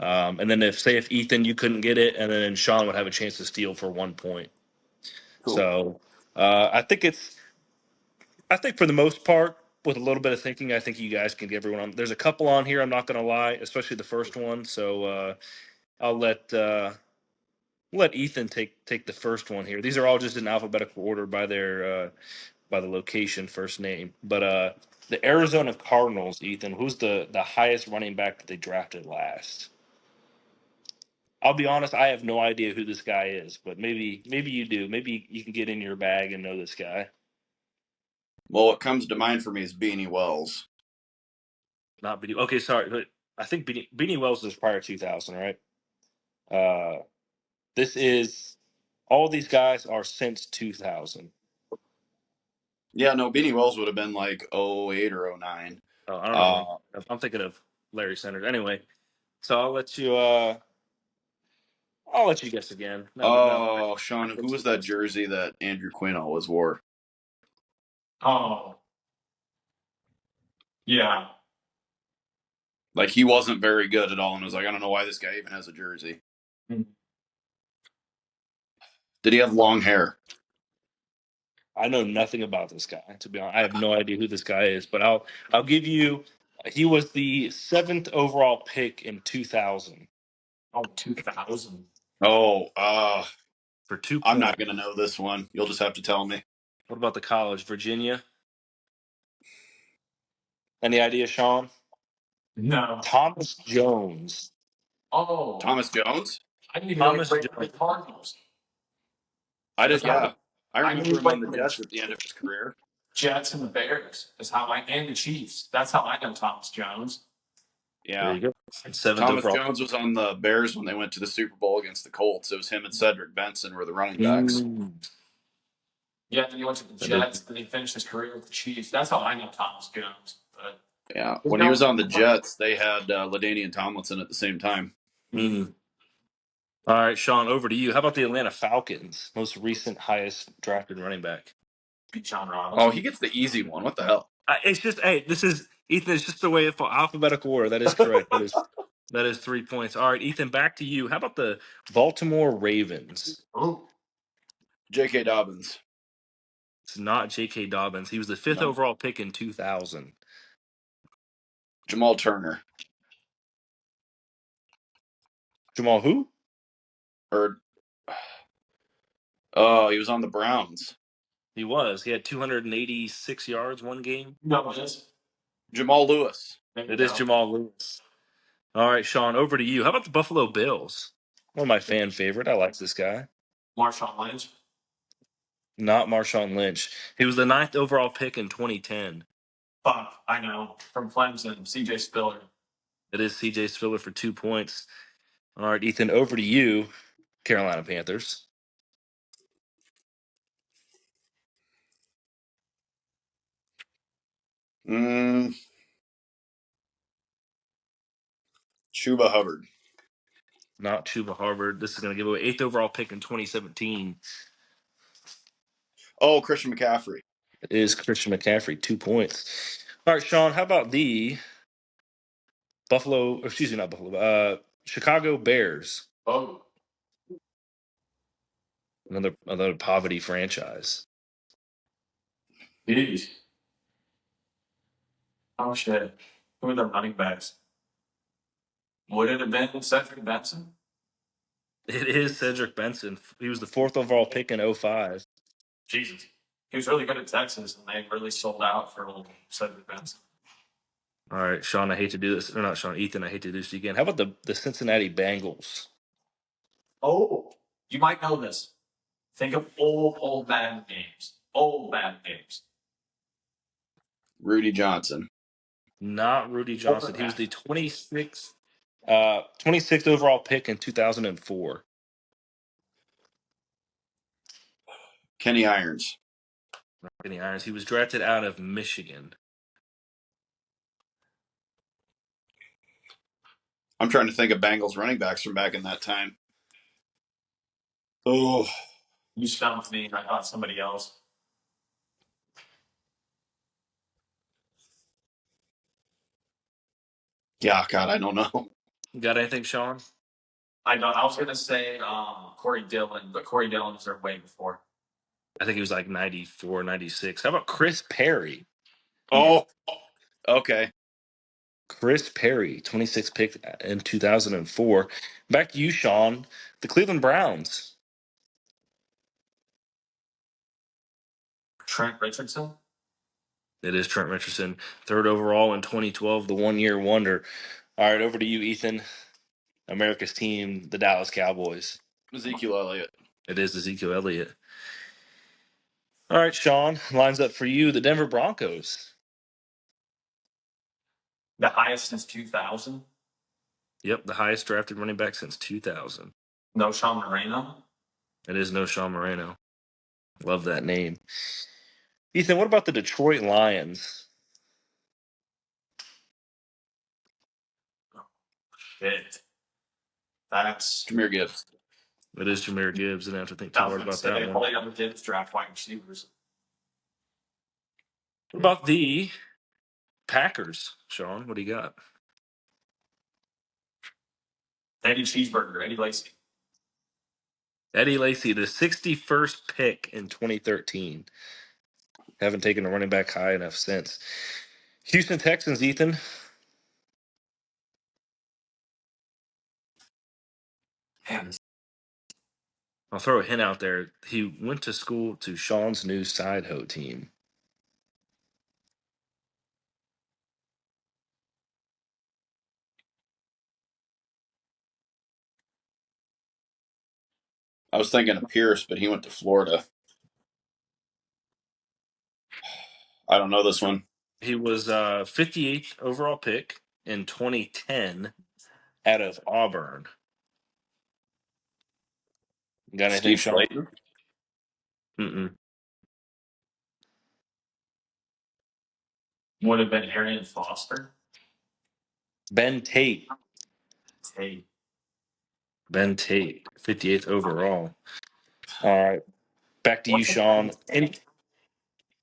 And then if Ethan you couldn't get it, and then Sean would have a chance to steal for 1 point. Cool. So I think for the most part, with a little bit of thinking, I think you guys can get everyone on. There's a couple on here. I'm not going to lie, especially the first one. So I'll let Ethan take the first one here. These are all just in alphabetical order by the location, first name. But the Arizona Cardinals, Ethan, who's the highest running back that they drafted last? I'll be honest, I have no idea who this guy is, but maybe you do. Maybe you can get in your bag and know this guy. Well, what comes to mind for me is Beanie Wells. Not Beanie. Okay, sorry, but I think Beanie Wells was prior to 2000, right? This is all these guys are since 2000. Yeah, no, Beanie Wells would have been like '08 or '09. Oh, I don't know. I'm thinking of Larry Sanders. Anyway, so I'll let you guess again. No. Oh, Sean, who was that jersey that Andrew Quinn always wore? Oh, yeah. Like he wasn't very good at all, and I was like, I don't know why this guy even has a jersey. Hmm. Did he have long hair? I know nothing about this guy. To be honest, I have no idea who this guy is. But I'll give you. He was the 7th overall pick in 2000 Oh, 2000. Oh, for two I'm points. not gonna know this one. You'll just have to tell me. What about the college, Virginia? Any idea, Sean? No. Thomas Jones. Oh, Thomas Jones? I didn't even know he Thomas played for the Jones. Cardinals. I did. That's Yeah, how I I knew remember he him on played the for Jets the at the end of his career. Jets and the Bears. That's how and the Chiefs. That's how I know Thomas Jones. There Yeah, you go. 7th Thomas overall. Jones was on the Bears when they went to the Super Bowl against the Colts. It was him and Cedric Benson were the running backs. Yeah, then he went to the Jets. Then he finished his career with the Chiefs. That's how I know Thomas Jones. But Yeah, you when he was know, on the Jets, they had LaDainian Tomlinson at the same time. Mm. All right, Sean, over to you. How about the Atlanta Falcons? Most recent highest drafted running back. John Oh, Robinson. he gets the easy one. What the hell? It's just, hey, this is Ethan. It's just the way it's alphabetical order. That is correct. That is 3 points. All right, Ethan, back to you. How about the Baltimore Ravens? Oh, J.K. Dobbins. It's not J.K. Dobbins. He was the 5th No. overall pick in 2000. Jamal Turner. Jamal who? Or oh, he was on the Browns. He was. He had 286 yards one game. no, it is. Jamal Lewis. There you It is go. Jamal Lewis. All right, Sean, over to you. How about the Buffalo Bills? One of my fan favorite. I like this guy. Marshawn Lynch. Not Marshawn Lynch. He was the 9th overall pick in 2010. Fuck, I know. From Clemson, CJ Spiller. It is CJ Spiller for 2 points. All right, Ethan, over to you. Carolina Panthers. Mm, Chuba Hubbard. Not Chuba Hubbard. This is going to give away 8th overall pick in 2017. Oh, Christian McCaffrey. It is Christian McCaffrey, 2 points. All right, Sean, how about the not Buffalo, Chicago Bears? Oh, Another poverty franchise. jeez. Oh, shit. Who are the running backs? Would it have been Cedric Benson? It is Cedric Benson. He was the 4th overall pick in '05. Jesus. He was really good at Texas, and they really sold out for old Cedric Benson. All right, Sean, I hate to do this. Or not Sean, Ethan, I hate to do this again. How about the Cincinnati Bengals? Oh, you might know this. Think of old Madden games. Old Madden games. Rudy Johnson. Not Rudy Johnson. He was the 26th overall pick in 2004. Kenny Irons. Kenny Irons. He was drafted out of Michigan. I'm trying to think of Bengals running backs from back in that time. Oh, You stumped me. I thought somebody else. yeah, God, I don't know. You got anything, Sean? I know. I was gonna say Corey Dillon, but Corey Dillon was there way before. I think he was like 94, 96. How about Chris Perry? Oh, okay. Chris Perry, 26th pick in 2004. Back to you, Sean. The Cleveland Browns. Trent Richardson. It is Trent Richardson, 3rd overall in 2012, the 1-year wonder. All right, over to you, Ethan. America's team, the Dallas Cowboys. Ezekiel Elliott. It is Ezekiel Elliott. All right, Sean, lines up for you. The Denver Broncos. The highest since 2000. Yep, the highest drafted running back since 2000. No Sean Moreno. It is no Sean Moreno. Love that name. Ethan, what about the Detroit Lions? Shit. That's. Jameer Gibbs. It is Jameer Gibbs. Didn't have to think too I was hard going to about say, that one. all the other kids draft wide receivers. What about the Packers, Sean? What do you got? Eddie Cheeseburger, Eddie Lacy. Eddie Lacy, the 61st pick in 2013. Haven't taken a running back high enough since. Houston Texans, Ethan. Man, I'll throw a hint out there. He went to school to Sean's new side hoe team. I was thinking of Pierce, but he went to Florida. I don't know this one. He was 58th overall pick in 2010 out of Auburn. Got anything, Steve Sean? Slayton. Mm-mm. would have been Arian Foster. Ben Tate. Hey, Ben Tate, 58th overall. All right. Back to you, what's a Sean.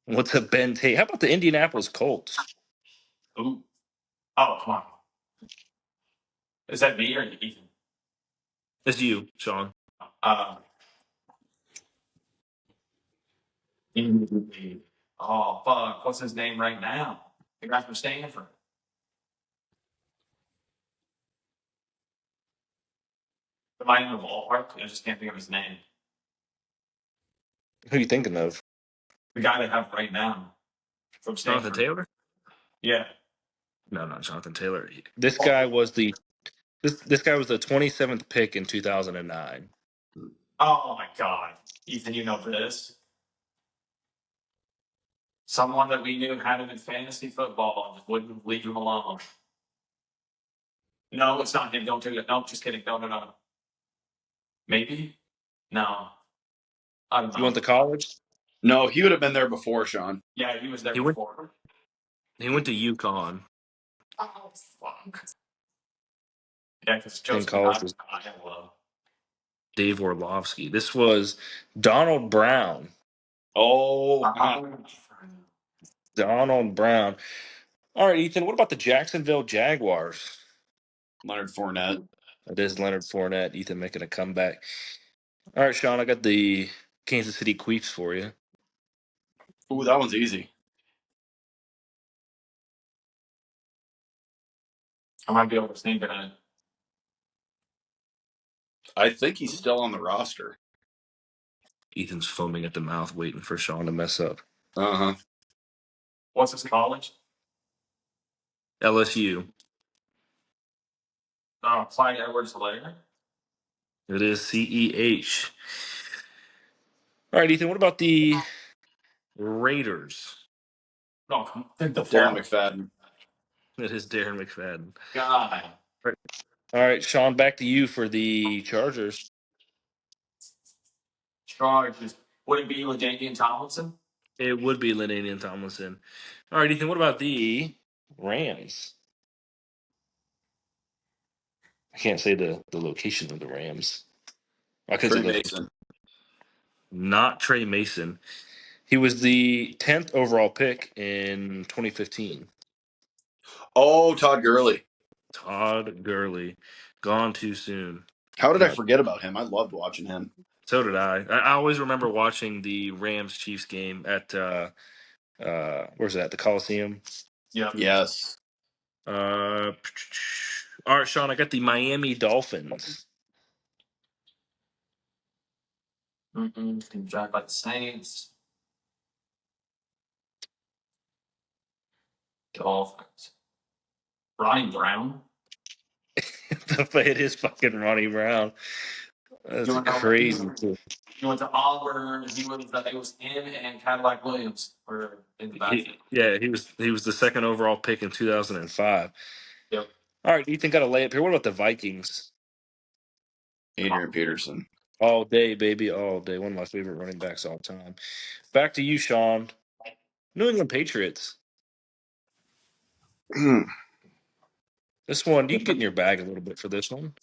What's a Ben Tate? How about the Indianapolis Colts? Ooh. Oh, come on. Is that me or Ethan? It's you, Sean. Uh, oh, fuck. What's his name right now? The guy from Stanford. Am I in the ballpark? I just can't think of his name. Who are you thinking of? The guy they have right now from Jonathan Stanford. Taylor? Yeah. No, not Jonathan Taylor. This guy was this guy was the 27th pick in 2009. Oh my God. Ethan, you know this. Someone that we knew had him in fantasy football and wouldn't leave him alone. No, it's not him. Don't do it. No, just kidding. No, no, no. Maybe? No. I don't You want know. the college? No, he would have been there before, Sean. Yeah, he was there He went before. he went to UConn. Oh, fuck. Yeah, because In Joseph college was I love. Dave Orlovsky. This was Donald Brown. Oh, Donald Brown. All right, Ethan, what about the Jacksonville Jaguars? Leonard Fournette. It is Leonard Fournette. Ethan making a comeback. All right, Sean, I got the Kansas City Queefs for you. Ooh, that one's easy. I might be able to think of it. I think he's still on the roster. Ethan's foaming at the mouth, waiting for Sean to mess up. Uh-huh. What's his college? LSU. Clyde Edwards-Helaire. It is CEH. All right, Ethan, what about the Raiders? No, come on. The Darren fuck? McFadden. It is Darren McFadden. God. All right, Sean, back to you for the Chargers. Chargers. Would it be LaDainian Tomlinson? It would be LaDainian Tomlinson. All right, Ethan, what about the Rams? I can't say the location of the Rams. I could say Trey the Mason. not Trey Mason. He was the 10th overall pick in 2015. Oh, Todd Gurley. Todd Gurley, gone too soon. How did I forget about him? I loved watching him. So did I. I always remember watching the Rams Chiefs game at where's that? The Coliseum. Yep. Yes. All right, Sean, I got the Miami Dolphins. Can drive by the Saints. Dolphins. Ronnie Brown. It is fucking Ronnie Brown. That's You want to know? crazy. Too. He went to Auburn. It was him and Cadillac Williams were in the backfield. He was the second overall pick in 2005. Yep. All right, Ethan got a layup here. What about the Vikings? Adrian Peterson. All day, baby, all day. One of my favorite running backs all time. Back to you, Sean. New England Patriots. This one, you can get in your bag a little bit for this one.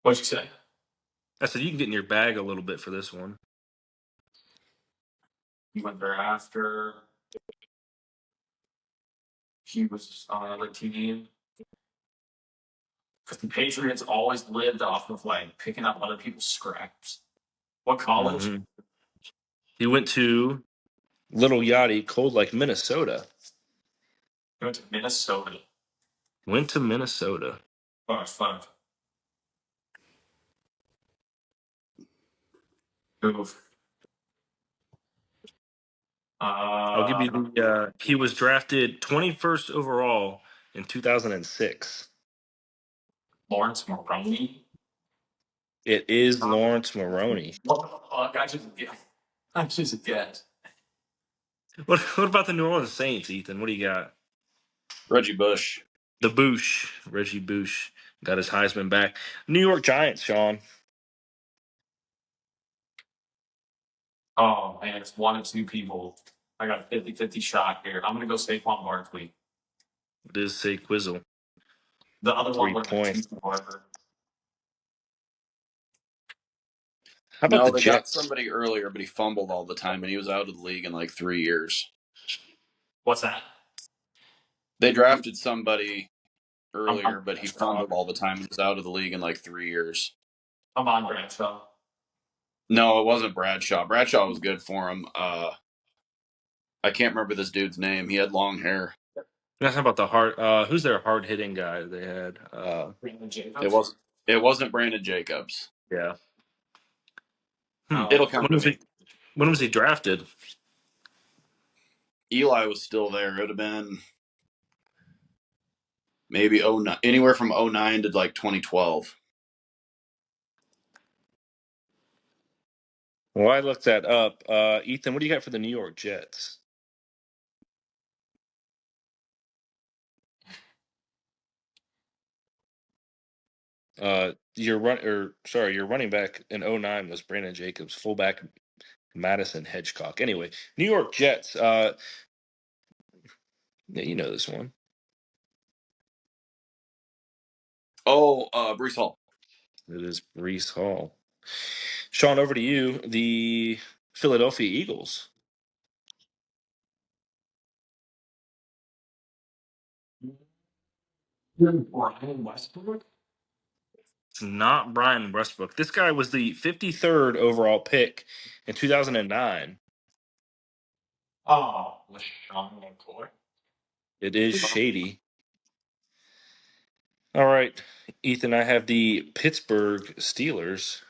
What'd you say? I said you can get in your bag a little bit for this one. He went there after he was on another team. Because the Patriots always lived off of like picking up other people's scraps. What college? Mhm. He went to Little Yachty, Cold Lake, Minnesota. He went to Minnesota. Went to Minnesota. Oh, it's fun. Oof. I'll give you the. He was drafted 21st overall in 2006. Lawrence Maroney. It is Lawrence Maroney. What the fuck? I just guessed. What about the New Orleans Saints, Ethan? What do you got? Reggie Bush. The Boosh, Reggie Boosh, got his Heisman back. New York Giants, Sean. Oh man, it's one of two people. I got a 50-50 shot here. I'm gonna go Saquon Barkley. It is say Quizzle. The other one 3 went to points. however. How about No, the they got Jets? somebody earlier, but he fumbled all the time, and he was out of the league in like 3 years. What's that? They drafted somebody earlier, I'm but he fumbled all the time. He was out of the league in like 3 years. on Bradshaw. No, it wasn't Bradshaw. Bradshaw was good for him. I can't remember this dude's name. He had long hair. How about the hard? Who's their hard hitting guy they had? Brandon It Jacobs. was. It wasn't Brandon Jacobs. Yeah. It'll come to me. When was he drafted? Eli was still there. It would have been maybe 09, anywhere from 09 to like 2012. Well, I looked that up. Ethan, what do you got for the New York Jets? Your running back in 09 was Brandon Jacobs, fullback Madison Hedgecock. Anyway, New York Jets. Yeah, you know this one. Oh, Brees Hall. It is Brees Hall. Sean, over to you. The Philadelphia Eagles. Brian Westbrook. It's not Brian Westbrook. This guy was the 53rd overall pick in 2009. Oh, LaShawn McCoy. It is Shady. All right, Ethan, I have the Pittsburgh Steelers.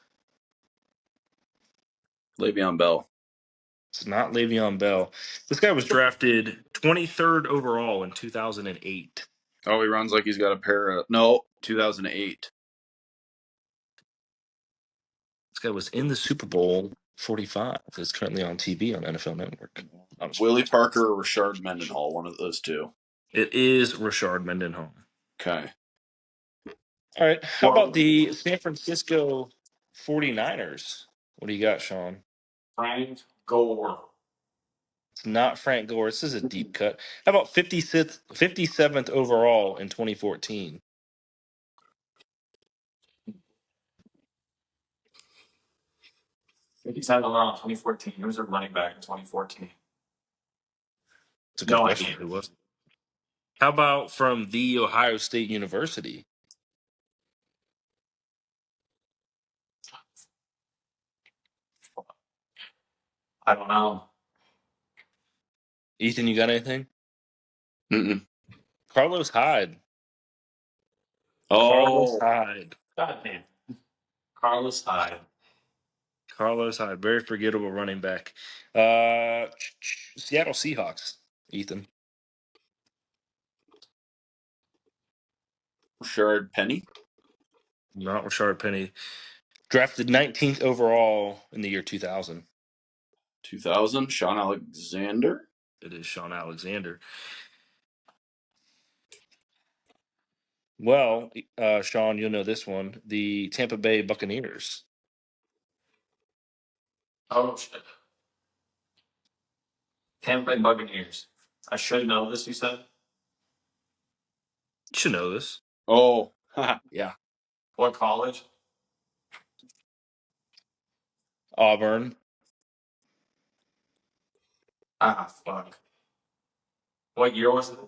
Le'Veon Bell. It's not Le'Veon Bell. This guy was drafted 23rd overall in 2008. Oh, he runs like he's got a pair of. No, 2008. This guy was in the Super Bowl 45. It's currently on TV on NFL Network. Willie Parker or Rashard Mendenhall, one of those two. It is Rashard Mendenhall. Okay. All right. How about the San Francisco 49ers? What do you got, Sean? Frank Gore. It's not Frank Gore. This is a deep cut. How about 57th overall in 2014? He's had around 2014. He was a running back in 2014. It's a good No question. idea. Who was it? How about from the Ohio State University? I don't know. Ethan, you got anything? Mm-mm. Carlos Hyde. Carlos Oh, Hyde. God damn. Carlos Hyde. Carlos Hyde. Very forgettable running back. Seattle Seahawks. Ethan. Rashard Penny. Not Rashard Penny. Drafted 19th overall in the year 2000. 2000, Sean Alexander. It is Sean Alexander. Well, Sean, you'll know this one. The Tampa Bay Buccaneers. Oh shit. Tampa Bay Buccaneers. I should know this. You said You should know this. Oh, yeah. what college? Auburn. Ah, fuck. What year was it?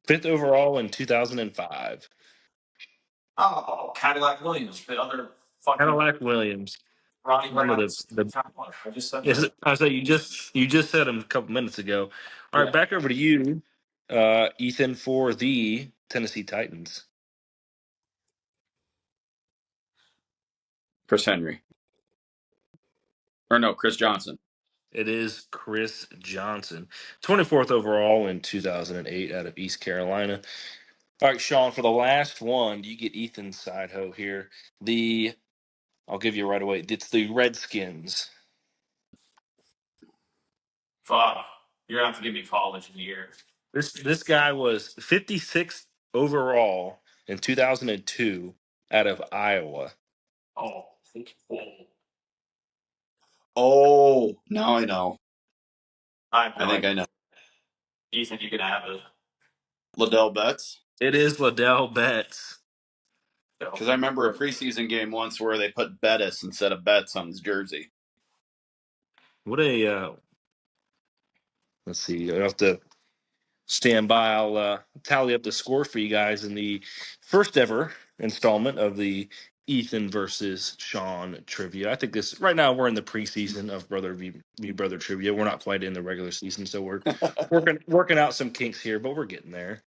5th overall in 2005. Oh, Cadillac Williams. The other fucking Cadillac Williams. Ronnie One of Brown's. the I just said Is that. it, I say you just said him a couple minutes ago. All right, Yeah. back over to you, Ethan, for the Tennessee Titans. Chris Henry. Or no, Chris Johnson. It is Chris Johnson, 24th overall in 2008 out of East Carolina. All right, Sean, for the last one, you get Ethan's side hoe here. I'll give you right away. It's the Redskins. Fuck. You're gonna have to give me college in the year. This guy was 56th overall in 2002 out of Iowa. Oh, oh. Oh, now I know. I have I no think idea. I know. Ethan, you can have it. Liddell Betts. It is Liddell Betts. Because I remember a preseason game once where they put Bettis instead of Betts on his jersey. What a let's see. I have to stand by. I'll tally up the score for you guys in the first ever installment of the Ethan versus Sean trivia. I think this right now we're in the preseason of Brother v Brother trivia. We're not quite in the regular season, so we're working out some kinks here, but we're getting there.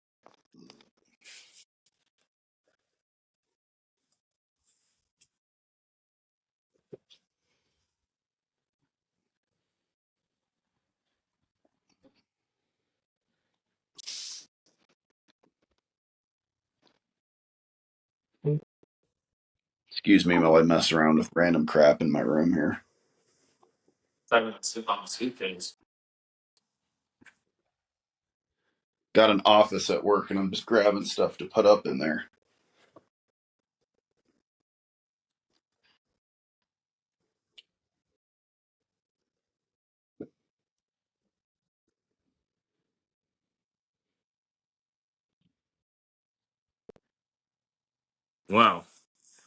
Excuse me while I mess around with random crap in my room here. I'm gonna sit on the suitcase. Got an office at work and I'm just grabbing stuff to put up in there. Wow.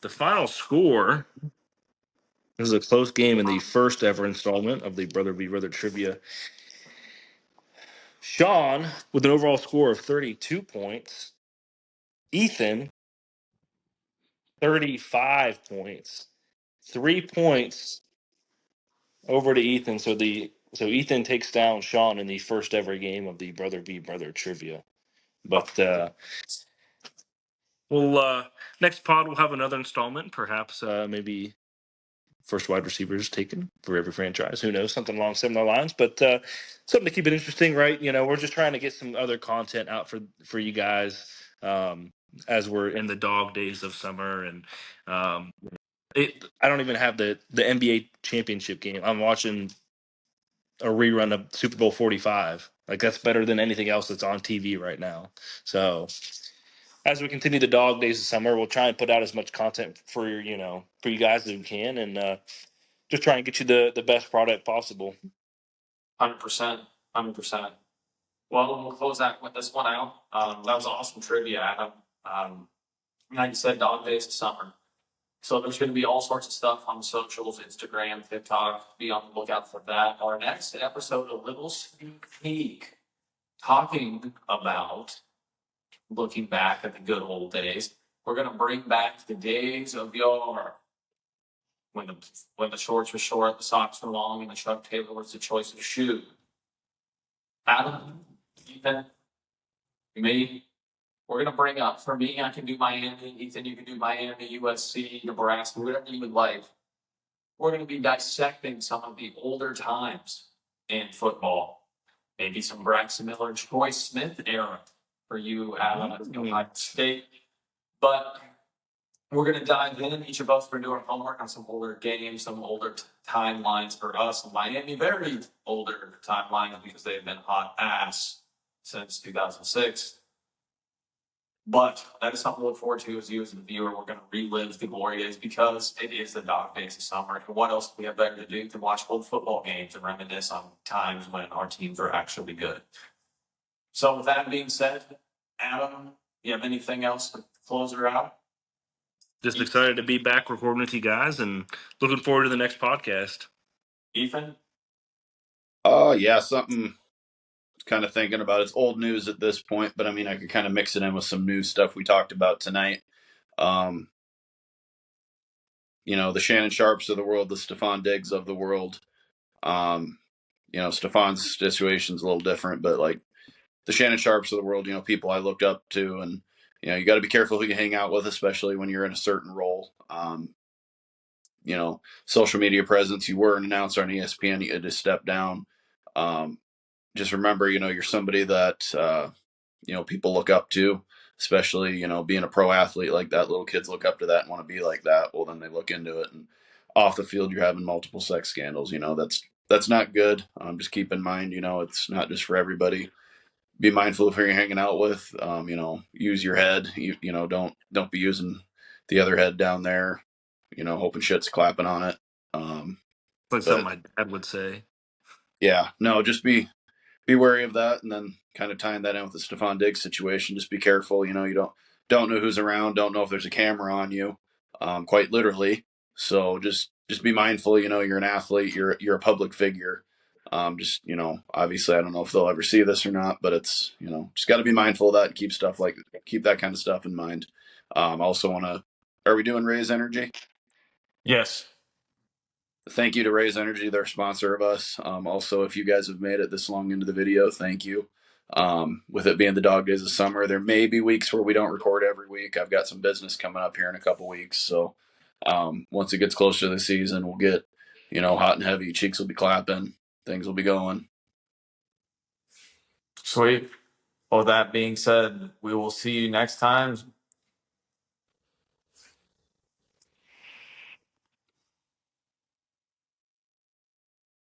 The final score. This is a close game in the first ever installment of the Brother v Brother trivia. Sean with an overall score of 32 points. Ethan, 35 points. 3 points over to Ethan. So Ethan takes down Sean in the first ever game of the Brother v Brother trivia. But we'll next pod we'll have another installment. Perhaps maybe first wide receivers taken for every franchise. Who knows? Something along similar lines. But something to keep it interesting, right? You know, we're just trying to get some other content out for you guys as we're in the dog days of summer. And I don't even have the NBA championship game. I'm watching a rerun of Super Bowl 45. Like that's better than anything else that's on TV right now. So as we continue the dog days of summer, we'll try and put out as much content for for you guys as we can, and just try and get you the best product possible. 100%. 100%. Well, we'll close that with this one out. That was awesome trivia, Adam. Like you said, dog days of summer. So there's going to be all sorts of stuff on socials, Instagram, TikTok. Be on the lookout for that. Our next episode, a little sneak peek, talking about looking back at the good old days. We're going to bring back the days of yore. When the shorts were short, the socks were long, and the Chuck Taylor was the choice of shoe. Adam, Ethan, me, we're gonna bring up. For me, I can do Miami. Ethan, you can do Miami, USC, Nebraska, whatever you would like. We're gonna be dissecting some of the older times in football. Maybe some Braxton Miller, Troy Smith era for you, Adam, at Ohio State. But We're going to dive in. Each of us are doing homework on some older games, some older timelines for us. Miami, very older timelines because they've been hot ass since 2006. But that is something to look forward to as you as the viewer. We're going to relive the glory days because it is the dog days of summer. And what else do we have better to do than watch old football games and reminisce on times when our teams were actually good? So with that being said, Adam, you have anything else to close her out? Just excited to be back recording with you guys and looking forward to the next podcast. Ethan? Yeah, something kind of thinking about. It's old news at this point, but I mean, I could kind of mix it in with some new stuff we talked about tonight. The Shannon Sharps of the world, the Stephon Diggs of the world. Stephon's situation's a little different, but like the Shannon Sharps of the world, people I looked up to, and you got to be careful who you hang out with, especially when you're in a certain role. Social media presence. You were an announcer on ESPN. You had to step down. Just remember, you're somebody that people look up to, especially being a pro athlete like that. Little kids look up to that and want to be like that. Well, then they look into it, and off the field, you're having multiple sex scandals. That's not good. Just keep in mind, it's not just for everybody. Be mindful of who you're hanging out with. Use your head. Don't be using the other head down there. Hoping shit's clapping on it. Like something my dad would say. Yeah, no, just be wary of that, and then kind of tying that in with the Stephon Diggs situation. Just be careful. You don't know who's around. Don't know if there's a camera on you. Quite literally. So just be mindful. You're an athlete. You're a public figure. Obviously, I don't know if they'll ever see this or not, but it's just got to be mindful of that. And keep that kind of stuff in mind. Also want to. Are we doing Raise Energy? Yes. Thank you to Raise Energy, their sponsor of us. Also, if you guys have made it this long into the video, thank you. With it being the dog days of summer, there may be weeks where we don't record every week. I've got some business coming up here in a couple weeks. So once it gets closer to the season, we'll get, hot and heavy. Cheeks will be clapping. Things will be going. Sweet. Well, that being said, we will see you next time.